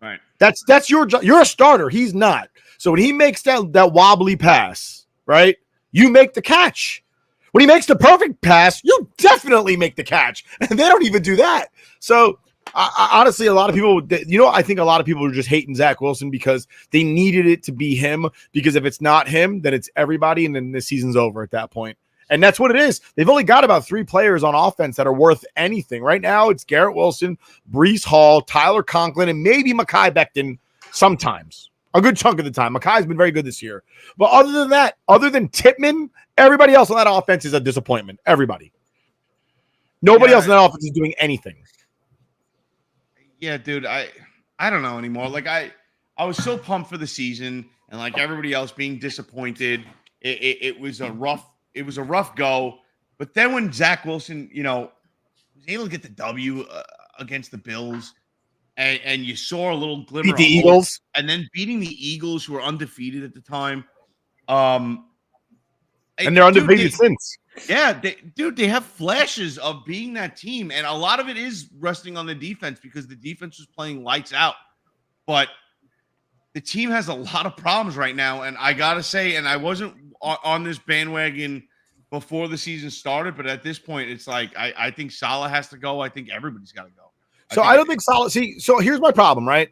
Right. That's your job. You're a starter. He's not. So when he makes that wobbly pass, right, you make the catch. When he makes the perfect pass, you definitely make the catch. And they don't even do that. So I honestly, a lot of people, I think a lot of people are just hating Zach Wilson because they needed it to be him, because if it's not him, then it's everybody. And then the season's over at that point. And that's what it is. They've only got about 3 players on offense that are worth anything. Right now, it's Garrett Wilson, Breece Hall, Tyler Conklin, and maybe Mekhi Becton sometimes. A good chunk of the time. Mekhi's been very good this year. But other than that, other than Tippmann, everybody else on that offense is a disappointment. Everybody. Nobody else on that offense is doing anything. Yeah, dude, I don't know anymore. Like, I was so pumped for the season, and like everybody else being disappointed. It was a rough go. But then when Zach Wilson, was able to get the W against the Bills, and you saw a little glimmer Beat the of hope, Eagles. and then beating the Eagles, who were undefeated at the time. And they're undefeated since. Yeah, they have flashes of being that team, and a lot of it is resting on the defense because the defense was playing lights out. But the team has a lot of problems right now, and I gotta say, and I wasn't on this bandwagon before the season started, but at this point, it's like I think Salah has to go. I think everybody's got to go. So I don't think Salah. See, so here's my problem, right?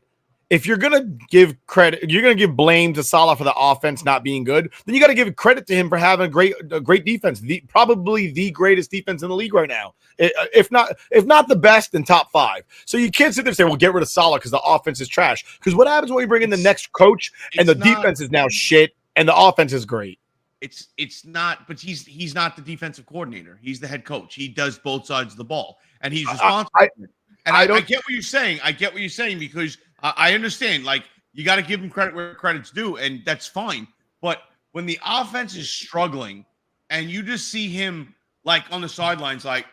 If you're gonna give credit, you're gonna give blame to Salah for the offense not being good, then you got to give credit to him for having a great defense, probably the greatest defense in the league right now, if not the best, in top 5. So you can't sit there and say, "Well, get rid of Salah because the offense is trash." Because what happens when you bring in the next coach and the defense is now shit and the offense is great? It's not, but he's not the defensive coordinator. He's the head coach. He does both sides of the ball, and he's responsible. I get what you're saying. I get what you're saying because I understand. Like, you got to give him credit where credit's due, and that's fine. But when the offense is struggling, and you just see him like on the sidelines, like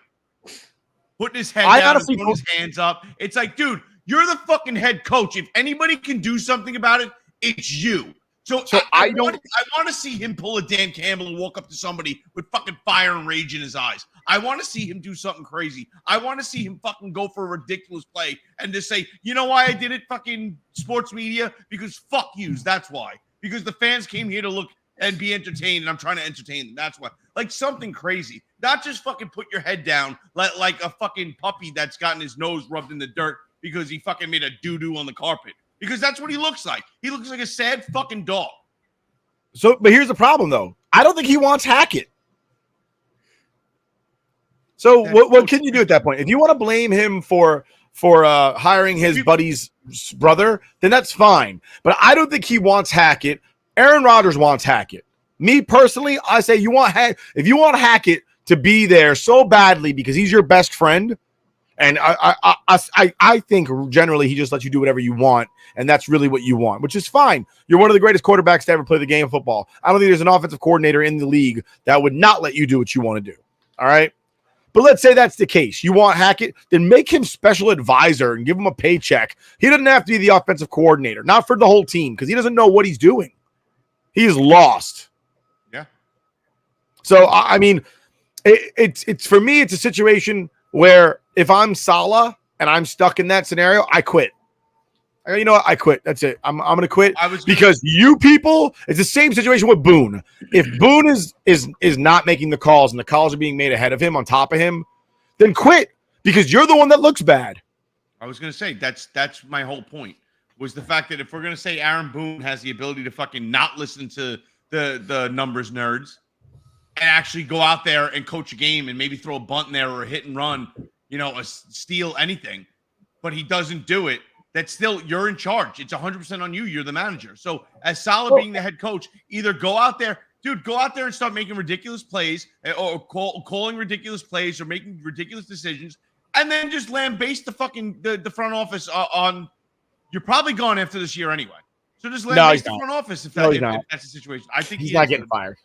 putting his head down and putting his hands up, it's like, dude, you're the fucking head coach. If anybody can do something about it, it's you. So I want to see him pull a Dan Campbell and walk up to somebody with fucking fire and rage in his eyes. I want to see him do something crazy. I want to see him fucking go for a ridiculous play and just say, you know why I did it, fucking sports media? Because fuck yous. That's why. Because the fans came here to look and be entertained, and I'm trying to entertain them. That's why. Like something crazy. Not just fucking put your head down like a fucking puppy that's gotten his nose rubbed in the dirt because he fucking made a doo-doo on the carpet. Because that's what he looks like. He looks like a sad fucking dog. So, but here's the problem, though. I don't think he wants Hackett. So, what can you do at that point? If you want to blame him for hiring his buddy's brother, then that's fine. But I don't think he wants Hackett. Aaron Rodgers wants Hackett. Me personally, I say if you want Hackett to be there so badly because he's your best friend. And I think generally he just lets you do whatever you want, and that's really what you want, which is fine. You're one of the greatest quarterbacks to ever play the game of football. I don't think there's an offensive coordinator in the league that would not let you do what you want to do. All right? But let's say that's the case. You want Hackett, then make him special advisor and give him a paycheck. He doesn't have to be the offensive coordinator, not for the whole team, because he doesn't know what he's doing. He's lost. Yeah. So, I mean, it's for me, it's a situation where if I'm Salah and I'm stuck in that scenario, I quit. You know what? I quit. That's it. I'm going to quit because you people, it's the same situation with Boone. If Boone is not making the calls and the calls are being made ahead of him, on top of him, then quit because you're the one that looks bad. I was going to say that's my whole point was the fact that if we're going to say Aaron Boone has the ability to fucking not listen to the numbers nerds and actually go out there and coach a game and maybe throw a bunt in there or a hit and run, you know, a steal, anything, but he doesn't do it, that's still, you're in charge. It's 100% on you. You're the manager. So as Salah being the head coach, either go out there and start making ridiculous plays or calling ridiculous plays or making ridiculous decisions, and then just lambaste the fucking the front office on, you're probably gone after this year anyway. So just lambaste the front office if that's the situation. I think he's not getting fired.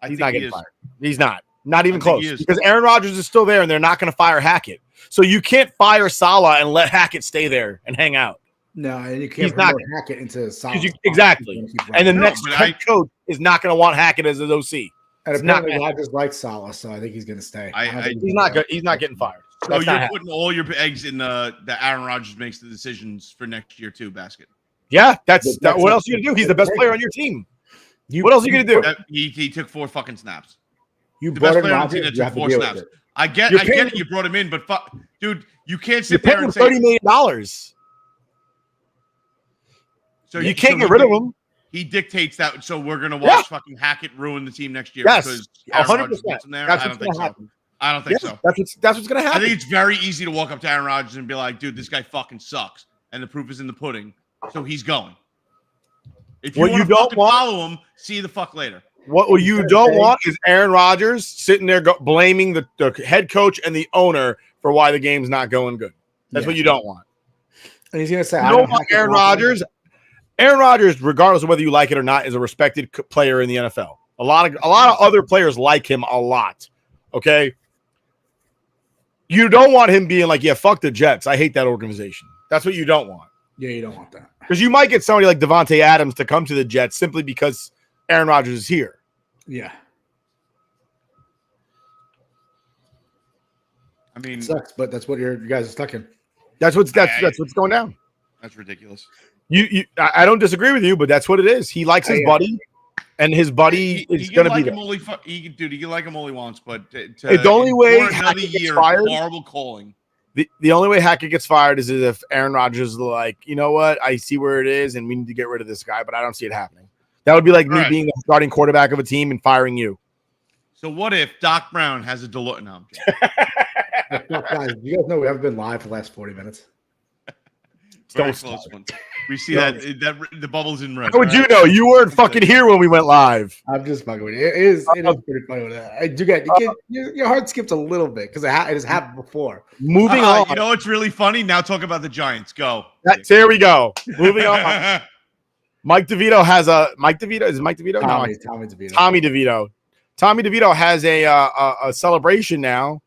He's not getting fired. He's not even close because Aaron Rodgers is still there and they're not going to fire Hackett. So you can't fire Salah and let Hackett stay there and hang out. No, and you can't promote Hackett into Salah. Exactly. And the next head coach is not going to want Hackett as his OC. And apparently Rodgers likes Salah, so I think he's going to stay. He's not good. He's not getting fired. So you're putting all your eggs in the Aaron Rodgers makes the decisions for next year too basket. Yeah, that's what else are you going to do? He's the best player on your team. What else are you going to do? He took 4 fucking snaps. You brought in Rodgers, you have to deal with it. I get it. You brought him in, but fuck, dude, you can't sit there and say $30 million. So you can't get rid of him. He dictates that. So we're gonna watch fucking Hackett ruin the team next year. Yes, because 100%. I don't think so. I don't think so. That's what's gonna happen. I think it's very easy to walk up to Aaron Rodgers and be like, "Dude, this guy fucking sucks," and the proof is in the pudding. So he's going. If you don't follow him, see you the fuck later. What you don't want is Aaron Rodgers sitting there blaming the head coach and the owner for why the game's not going good. That's what you don't want. And he's going to say, "I don't want Aaron Rodgers." Aaron Rodgers, regardless of whether you like it or not, is a respected player in the NFL. A lot of other players like him a lot. Okay, you don't want him being like, "Yeah, fuck the Jets. I hate that organization." That's what you don't want. Yeah, you don't want that. Because you might get somebody like Devontae Adams to come to the Jets simply because Aaron Rodgers is here. Yeah. I mean, It sucks, but that's what you guys are stuck in. That's what's going down. that's ridiculous. I don't disagree with you, but that's what it is. He likes his buddy, and his buddy He is can going to like be him there. only. He can like him all he wants, but The only way for another Hackett gets year, fired- horrible calling. The only way Hackett gets fired is if Aaron Rodgers is like, you know what, I see where it is, and we need to get rid of this guy, but I don't see it happening. That would be like me being the starting quarterback of a team and firing you. So what if Doc Brown has a Deloitte? No, I'm kidding. Guys, you guys know we haven't been live for the last 40 minutes. Very Don't close start. one. We see that the bubbles in red. How would you know? You weren't fucking here when we went live. I'm just fucking with you. It is pretty funny with that. I do get your heart skips a little bit because it has happened before. Moving on. You know what's really funny? Now talk about the Giants. Go. There we go. Moving on. Mike DeVito has a Mike DeVito. Is it Mike DeVito? Tommy DeVito. Tommy DeVito. Tommy DeVito has a celebration now.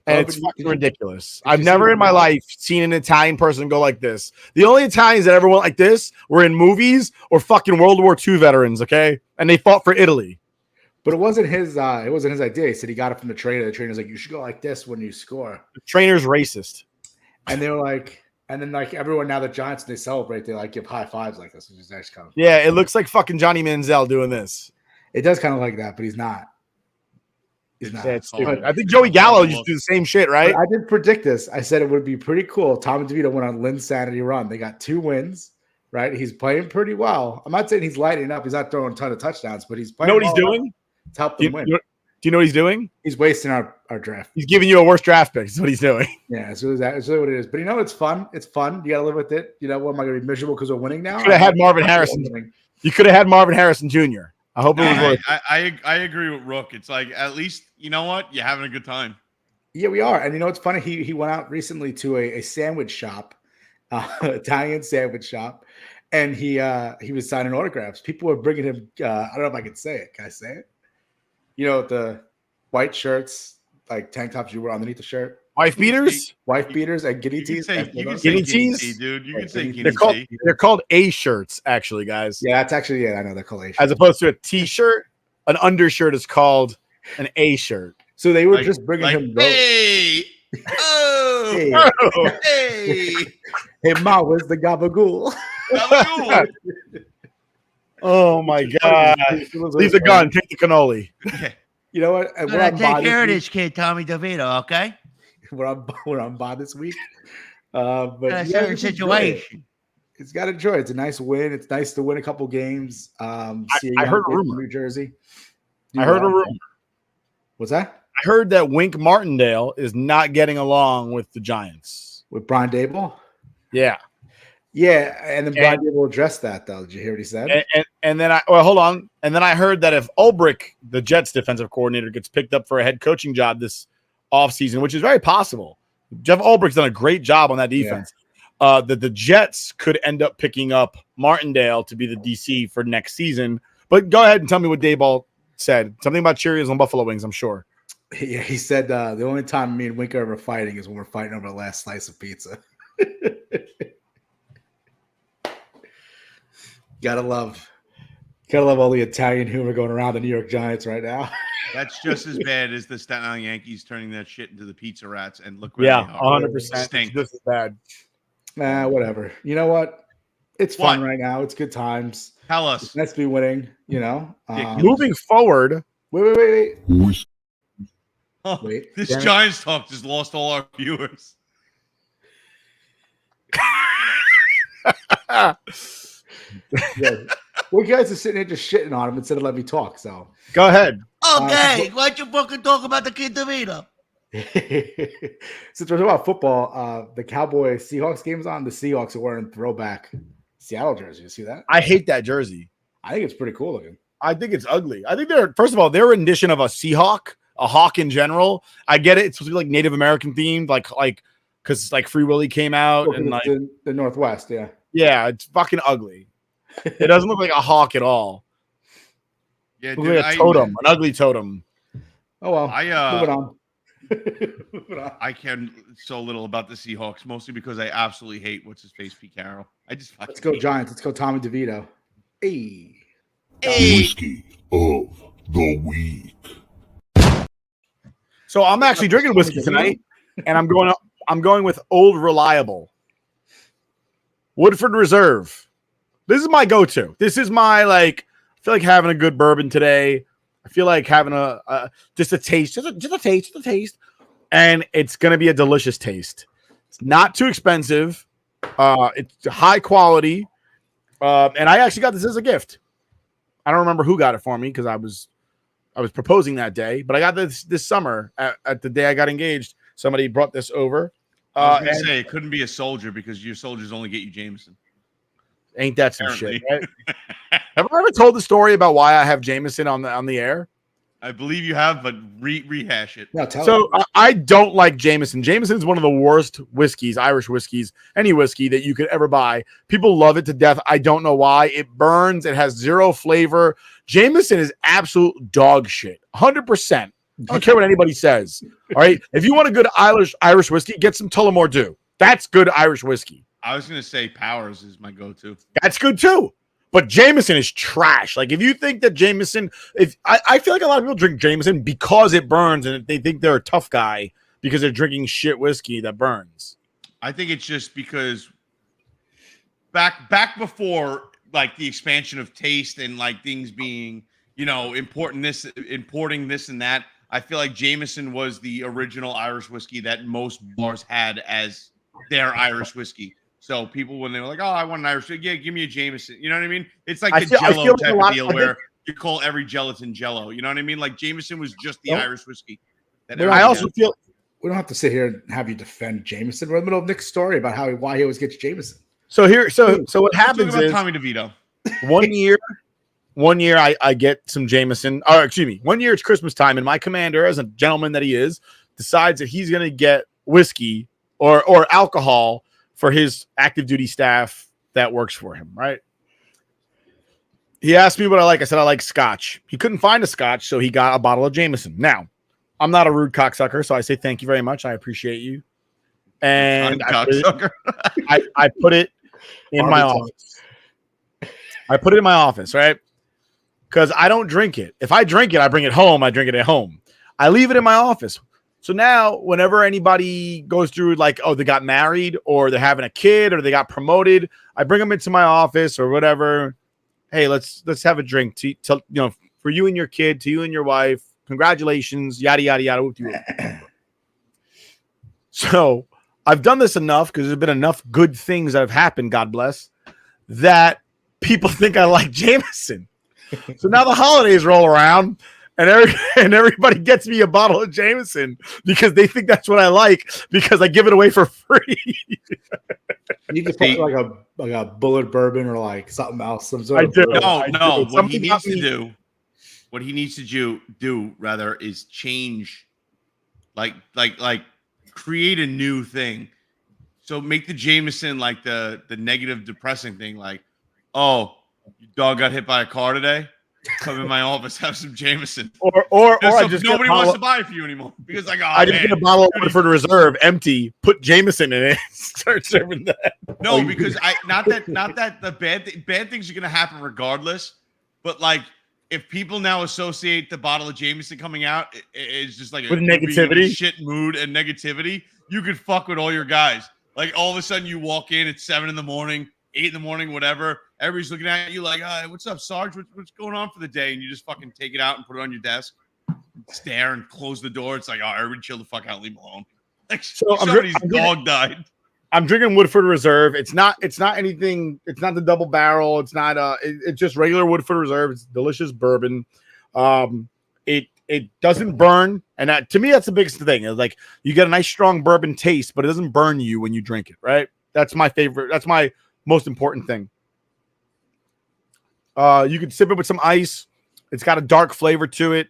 And it's fucking ridiculous. I've never in my life seen an Italian person go like this. The only Italians that ever went like this were in movies or fucking World War II veterans, okay? And they fought for Italy. But it wasn't his idea. He said he got it from the trainer. The trainer's like, you should go like this when you score. The trainer's racist. And they were like, and then like everyone now the Giants, they celebrate, they like give high fives like this, which is actually kind of Yeah, it looks like fucking Johnny Manziel doing this. It does kind of like that, but he's not. He's not. Yeah, it's stupid. I think Joey Gallo used to do the same shit, right? But I did predict this. I said it would be pretty cool. Tommy DeVito went on Linsanity run. They got 2 wins, right? He's playing pretty well. I'm not saying he's lighting up. He's not throwing a ton of touchdowns, but he's playing. You know what he's doing? It's helped them win. Do you know what he's doing? He's wasting our draft. He's giving you a worse draft pick. Is what he's doing. Yeah, it's really what it is. But it's fun. It's fun. You got to live with it. You know, what am I going to be miserable because we're winning now? You could have had Marvin Harrison. You could have had Marvin Harrison Jr. I hope it was worth it. I agree with Rook. It's like, at least, you know what? You're having a good time. Yeah, we are. And you know what's funny? He went out recently to a sandwich shop, Italian sandwich shop, and he was signing autographs. People were bringing him. I don't know if I can say it. Can I say it? You know, the white shirts, like tank tops you wear underneath the shirt. Wife beaters, and guinea tees. You can say Guinea guinea tees? tea, dude. You can say guinea they're called A shirts, actually, guys. Yeah, that's actually I know they're called A shirts. As opposed to a T-shirt, an undershirt is called an A shirt. So they were just bringing him. Hey, oh, hey, hey, Ma, where's the gabagool? Gabagool. Oh my God! Leave the gun. Take the cannoli. You know what? I'm gonna take care of this kid, Tommy DeVito. Okay. We're on bond this week. But a certain situation. It's got to enjoy it. It's a nice win. It's nice to win a couple games. I heard a rumor. New Jersey. I heard a rumor. What's that? I heard that Wink Martindale is not getting along with the Giants. With Brian Dable? Yeah. Yeah, and then Brian Dable addressed that, though. Did you hear what he said? And then hold on. And then I heard that if Ulbrich, the Jets defensive coordinator, gets picked up for a head coaching job this offseason, which is very possible. Jeff Ulbrich's done a great job on that defense. Yeah. That the Jets could end up picking up Martindale to be the DC for next season. But go ahead and tell me what Dayball said. Something about Cheerios and Buffalo wings, I'm sure. Yeah, he said the only time me and Wink are ever fighting is when we're fighting over the last slice of pizza. Gotta love all the Italian humor going around the New York Giants right now. That's just as bad as the Staten Island Yankees turning that shit into the pizza rats. And look where they are. 100%. Stink. This is bad. Whatever. You know what? It's fun right now. It's good times. Tell us. It's nice to be winning. You know. Moving forward. Wait. Oh, this Giants talk just lost all our viewers. Yeah. Well, you guys are sitting here just shitting on him instead of letting me talk. So go ahead. Okay, why don't you fucking talk about the kid DeVito? Since we're talking about football, the Cowboys Seahawks game is on. The Seahawks are wearing throwback Seattle jersey. You see that? I hate that jersey. I think it's pretty cool looking. I think it's ugly. I think first of all, their rendition of a Seahawk, a hawk in general. I get it. It's supposed to be like Native American themed, like because like Free Willy came out and like the Northwest, yeah. Yeah, it's fucking ugly. It doesn't look like a hawk at all. Yeah, dude, like a totem, an ugly totem. Oh well. Moving on. I care so little about the Seahawks, mostly because I absolutely hate what's his face, Pete Carroll. I just fucking Let's go hate Giants. Let's go Tommy DeVito. Hey. Whiskey of the week. So I'm actually drinking whiskey tonight, and I'm going with Old Reliable, Woodford Reserve. This is my go-to. This is my I feel like having a good bourbon today. I feel like having just a taste, and it's gonna be a delicious taste. It's not too expensive. It's high quality, and I actually got this as a gift. I don't remember who got it for me because I was proposing that day, but I got this summer at the day I got engaged. Somebody brought this over. I was going to say it couldn't be a soldier because your soldiers only get you Jameson. Ain't that some shit? Right? Have I ever told the story about why I have Jameson on the air? I believe you have, but rehash it. No, tell So I don't like Jameson. Jameson is one of the worst whiskeys, Irish whiskeys, any whiskey that you could ever buy. People love it to death. I don't know why. It burns. It has zero flavor. Jameson is absolute dog shit. 100%. I don't care what anybody says. All right. If you want a good Irish whiskey, get some Tullamore Dew. That's good Irish whiskey. I was going to say Powers is my go-to. That's good too. But Jameson is trash. Like if you think that Jameson, I feel like a lot of people drink Jameson because it burns and they think they're a tough guy because they're drinking shit whiskey that burns. I think it's just because back before like the expansion of taste and like things being, importing this and that, I feel like Jameson was the original Irish whiskey that most bars had as their Irish whiskey. So people, when they were like, "Oh, I want an Irish," yeah, give me a Jameson. You know what I mean? It's like the Jello type of deal where you call every gelatin Jello. You know what I mean? Like Jameson was just the Irish whiskey. I also feel we don't have to sit here and have you defend Jameson. We're in the middle of Nick's story about why he always gets Jameson. so what happens is Tommy DeVito. one year I get some Jameson. Or excuse me, one year it's Christmas time, and my commander, as a gentleman that he is, decides that he's going to get whiskey or alcohol for his active duty staff that works for him, right? He asked me what I like. I said, I like scotch. He couldn't find a scotch, so he got a bottle of Jameson. Now, I'm not a rude cocksucker, so I say thank you very much. I appreciate you. And I put it in my office. I put it in my office, right? Because I don't drink it. If I drink it, I bring it home. I drink it at home. I leave it in my office. So now whenever anybody goes through like, oh, they got married or they're having a kid or they got promoted, I bring them into my office or whatever. Hey, let's have a drink to for you and your kid, to you and your wife. Congratulations, yada, yada, yada. So I've done this enough because there's been enough good things that have happened, God bless, that people think I like Jameson. So now the holidays roll around. And everybody gets me a bottle of Jameson because they think that's what I like because I give it away for free. You could put like a bullet bourbon or like something else. Some sort I of do. No. What he needs to do rather is change, like create a new thing. So make the Jameson like the negative, depressing thing. Like, oh, your dog got hit by a car today. Come in my office, have some Jameson. Or I just nobody wants to buy it for you anymore because like, I just get a bottle of Woodford Reserve empty, put Jameson in it, start serving that. No, because not that the bad things are gonna happen regardless, but like if people now associate the bottle of Jameson coming out it's just like with negativity, shit mood and negativity, you could fuck with all your guys. Like all of a sudden you walk in at 7 a.m, 8 a.m, whatever. Everybody's looking at you like, what's up, Sarge? What's going on for the day? And you just fucking take it out and put it on your desk, stare and close the door. It's like, oh, everybody chill the fuck out, leave me alone. Like somebody's dog died. I'm drinking Woodford Reserve. It's not anything. It's not the double barrel. It's not it's just regular Woodford Reserve. It's delicious bourbon. It doesn't burn, and to me that's the biggest thing. It's like you get a nice strong bourbon taste, but it doesn't burn you when you drink it. Right? That's my favorite. That's my most important thing. You can sip it with some ice. It's got a dark flavor to it.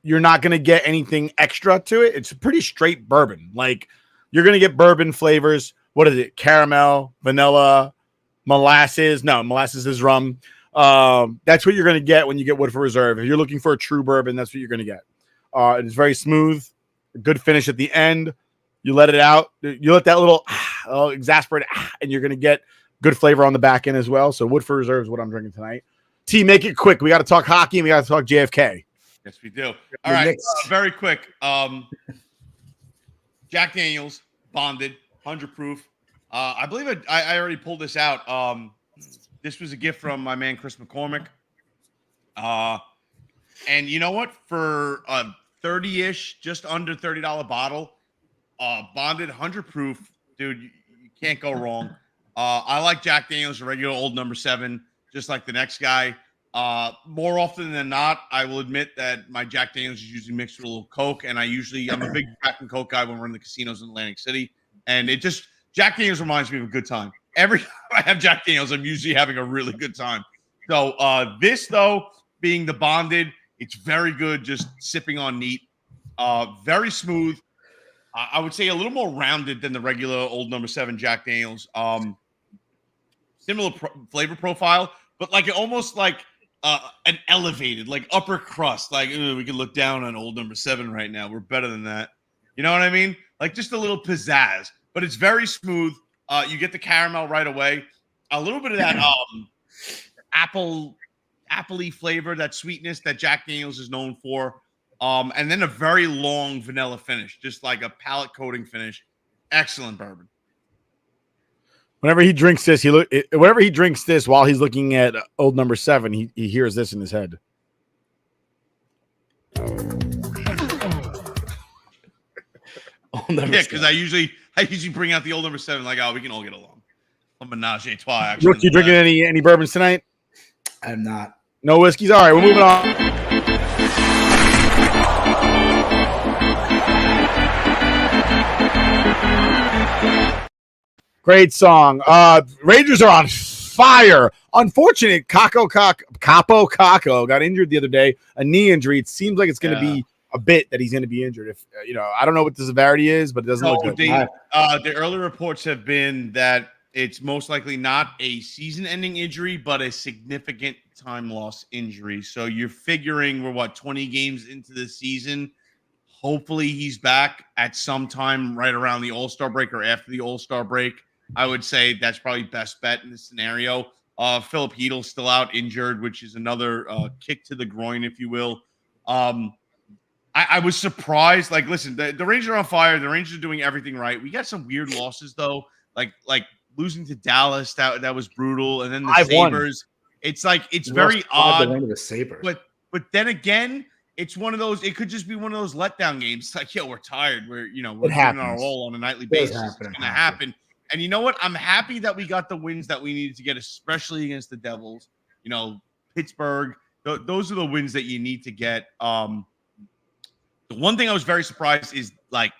You're not going to get anything extra to it. It's a pretty straight bourbon. Like you're going to get bourbon flavors. What is it? Caramel, vanilla, molasses. No, molasses is rum. That's what you're going to get when you get Woodford Reserve. If you're looking for a true bourbon, that's what you're going to get. It's very smooth, good finish at the end. You let it out. You let that little exasperate, and you're going to get good flavor on the back end as well. So Woodford Reserve is what I'm drinking tonight. T, make it quick. We got to talk hockey and we got to talk JFK. Yes, we do. All right, very quick. Jack Daniels, bonded, 100 proof. I believe I already pulled this out. This was a gift from my man Chris McCormick. And you know what? For a 30-ish, just under $30 bottle, bonded, 100 proof, dude, you can't go wrong. I like Jack Daniels, a regular old number 7, just like the next guy. More often than not, I will admit that my Jack Daniels is usually mixed with a little Coke, and I'm a big Jack and Coke guy when we're in the casinos in Atlantic City, and Jack Daniels reminds me of a good time. Every time I have Jack Daniels, I'm usually having a really good time. So this, though, being the bonded, it's very good, just sipping on neat, very smooth. I would say a little more rounded than the regular old number 7 Jack Daniels. Similar flavor profile, but like almost like an elevated, like upper crust. Like we can look down on old number 7 right now. We're better than that. You know what I mean? Like just a little pizzazz, but it's very smooth. You get the caramel right away. A little bit of that appley flavor, that sweetness that Jack Daniels is known for. And then a very long vanilla finish, just like a palate coating finish. Excellent bourbon. Whenever he drinks this, while he's looking at old number 7, he hears this in his head. Yeah, because I usually bring out the old number 7, like, oh, we can all get along. A menage a trois. Actually, you drinking any bourbons tonight? I'm not. No whiskeys. All right, we're moving on. Great song. Rangers are on fire. Unfortunate, Capo Caco got injured the other day, a knee injury. It seems like it's going to be a bit that he's going to be injured. If I don't know what the severity is, but it doesn't look good. The early reports have been that it's most likely not a season-ending injury, but a significant time loss injury. So you're figuring we're 20 games into the season. Hopefully he's back at some time right around the All-Star break or after the All-Star break. I would say that's probably best bet in this scenario. Philip Heedle's still out injured, which is another kick to the groin, if you will. I was surprised. Like, listen, the Rangers are on fire. The Rangers are doing everything right. We got some weird losses, though, like losing to Dallas. That was brutal. And then the Sabres. It's like it's very odd. The Sabres. But then again, it's one of those. It could just be one of those letdown games. It's like, we're tired. We're giving our all on a nightly basis. It's going to happen. And you know what? I'm happy that we got the wins that we needed to get, especially against the Devils. Pittsburgh. Those are the wins that you need to get. The one thing I was very surprised is like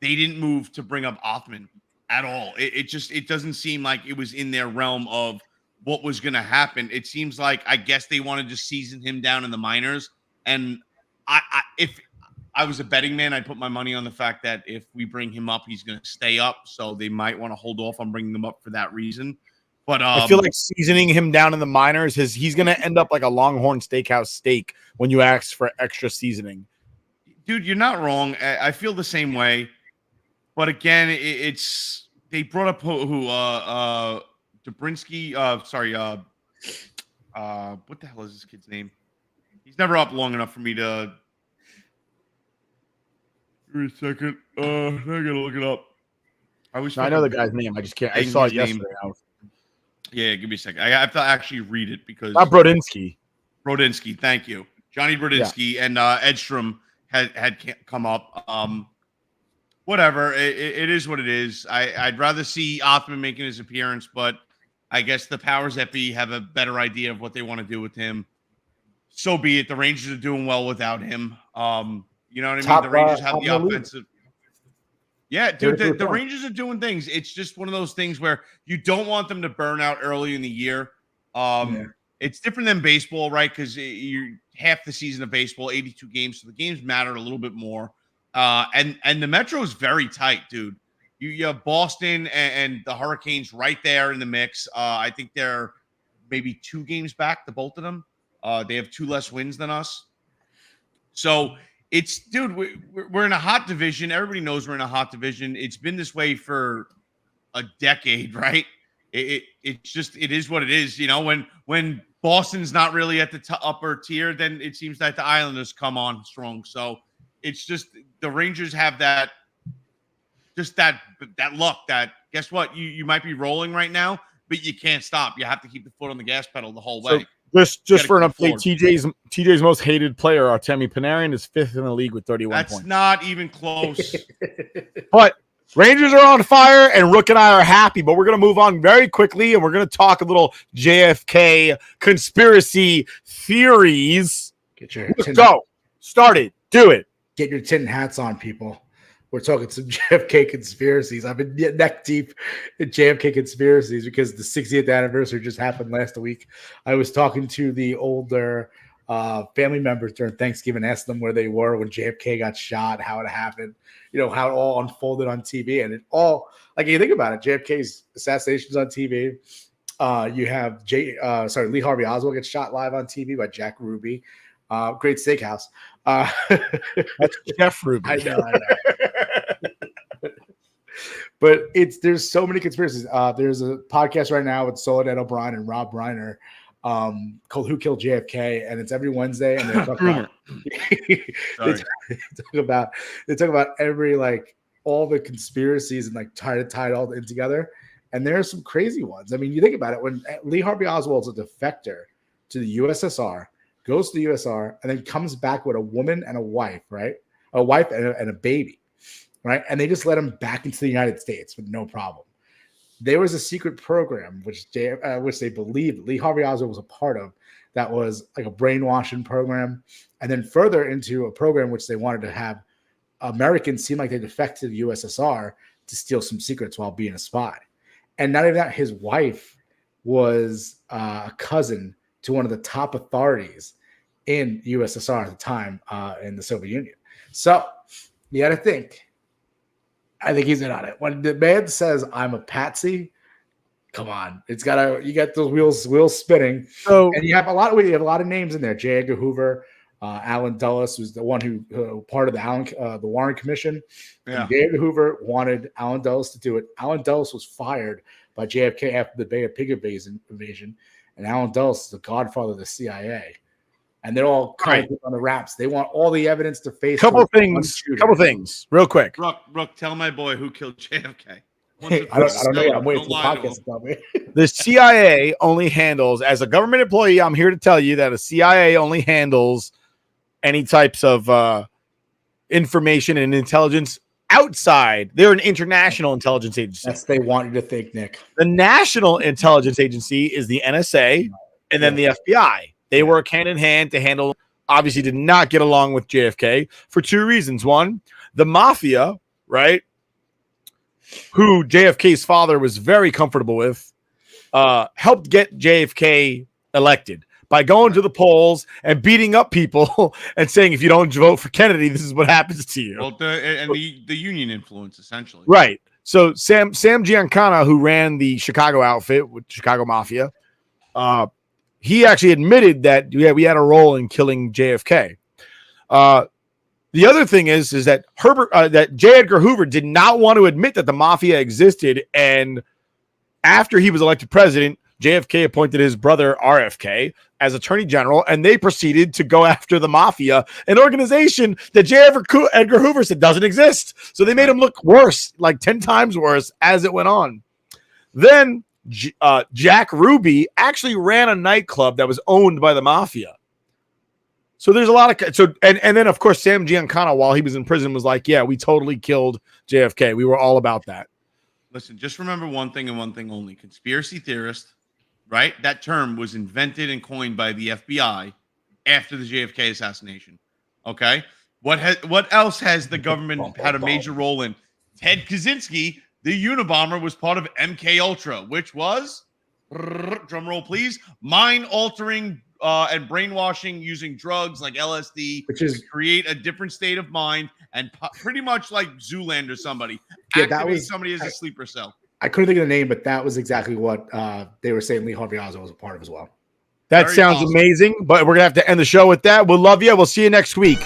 they didn't move to bring up Othman at all. It doesn't seem like it was in their realm of what was going to happen. It seems like I guess they wanted to season him down in the minors. And if I was a betting man, I'd put my money on the fact that if we bring him up, he's going to stay up. So they might want to hold off on bringing him up for that reason. But I feel like seasoning him down in the minors, he's going to end up like a Longhorn Steakhouse steak when you ask for extra seasoning. Dude, you're not wrong. I feel the same way. But again, they brought up Dobrinsky. What the hell is this kid's name? He's never up long enough for me to. Give me a second. I gotta look it up. I know the guy's name. I just can't. I saw it yesterday. Yeah, give me a second. I have to actually read it because not Brodinski. Brodinski, thank you, Johnny Brodinski, and Edstrom had come up. Whatever. It is what it is. I'd rather see Othman making his appearance, but I guess the powers that be have a better idea of what they want to do with him. So be it. The Rangers are doing well without him. You know what I mean? The Rangers have the offensive. Yeah, dude, the Rangers are doing things. It's just one of those things where you don't want them to burn out early in the year. It's different than baseball, right? Because you're half the season of baseball, 82 games, so the games matter a little bit more. And the Metro is very tight, dude. You have Boston and the Hurricanes right there in the mix. I think they're maybe 2 games back, the both of them. They have 2 less wins than us. So it's dude, we're in a hot division. Everybody knows we're in a hot division. It's been this way for a decade, right? It's just it is what it is. You know, when Boston's not really at the upper tier, then it seems that the Islanders come on strong. So it's just the Rangers have that luck that guess what? You might be rolling right now, but you can't stop. You have to keep the foot on the gas pedal the whole way. Just for an update, TJ's most hated player, Artemi Panarin, is 5th in the league with 31 points. That's not even close. But Rangers are on fire, and Rook and I are happy. But we're going to move on very quickly, and we're going to talk a little JFK conspiracy theories. Let's go. Start it. Do it. Get your tin hats on, people. We're talking some JFK conspiracies. I've been neck deep in JFK conspiracies because the 60th anniversary just happened last week. I was talking to the older family members during Thanksgiving, asked them where they were when JFK got shot, how it happened, you know, how it all unfolded on TV. And it all, like, you think about it, JFK's assassination's on TV. You have Lee Harvey Oswald gets shot live on TV by Jack Ruby. Great steakhouse. That's Jeff Ruby. I know. But there's so many conspiracies. There's a podcast right now with Soledad O'Brien and Rob Reiner called "Who Killed JFK," and it's every Wednesday. And they talk about every, like, all the conspiracies and, like, try to tie it all in together. And there are some crazy ones. I mean, you think about it, when Lee Harvey Oswald's a defector to the USSR, goes to the USSR, and then comes back with a woman and a wife, right? A wife and a baby. Right. And they just let him back into the United States with no problem. There was a secret program, which they believed Lee Harvey Oswald was a part of, that was like a brainwashing program. And then further into a program which they wanted to have Americans seem like they defected to the USSR to steal some secrets while being a spy. And not even that, his wife was a cousin to one of the top authorities in USSR at the time in the Soviet Union. So you got to think. I think he's in on it. When the man says I'm a patsy, come on, you got those wheels spinning. So, and you have a lot of names in there. J. Edgar Hoover, Alan Dulles, who's the one who part of the Warren Commission. Yeah. J. Edgar Hoover wanted Alan Dulles to do it. Alan Dulles was fired by JFK after the Bay of Pig invasion, and Alan Dulles is the godfather of the CIA. And they're all kind of on the wraps. They want all the evidence to face. Couple things, real quick. Rook, tell my boy who killed JFK. I don't know. I'm waiting for the podcast to tell me. The CIA only handles, as a government employee, I'm here to tell you that a CIA only handles any types of information and intelligence outside. They're an international intelligence agency. That's what they want you to think, Nick. The National Intelligence Agency is the NSA and then the FBI. They work hand in hand to handle, obviously did not get along with JFK for two reasons. One, the mafia, right, who JFK's father was very comfortable with, helped get JFK elected by going to the polls and beating up people and saying, if you don't vote for Kennedy, this is what happens to you. Well, the union influence, essentially. Right. So Sam Giancana, who ran the Chicago outfit with Chicago Mafia, he actually admitted that we had a role in killing JFK. The other thing is that that J. Edgar Hoover did not want to admit that the mafia existed, and after he was elected president, JFK appointed his brother RFK as Attorney General, and they proceeded to go after the mafia, an organization that J. Edgar Hoover said doesn't exist. So they made him look worse, like 10 times worse as it went on. Then Jack Ruby actually ran a nightclub that was owned by the mafia. So there's a lot of and then of course Sam Giancana, while he was in prison, was like, yeah, we totally killed JFK. We were all about that. Listen, just remember one thing and one thing only: conspiracy theorist, right? That term was invented and coined by the FBI after the JFK assassination. Okay, what else has the government had a major role in? Ted Kaczynski, the Unabomber, was part of MK Ultra, which was, drum roll please, mind altering and brainwashing using drugs like LSD, which is to create a different state of mind and pretty much like Zoolander, somebody somebody as a sleeper cell. I couldn't think of the name, but that was exactly what they were saying Lee Harvey Oswald was a part of as well. That sounds amazing, but we're gonna have to end the show with that. We'll love you. We'll see you next week.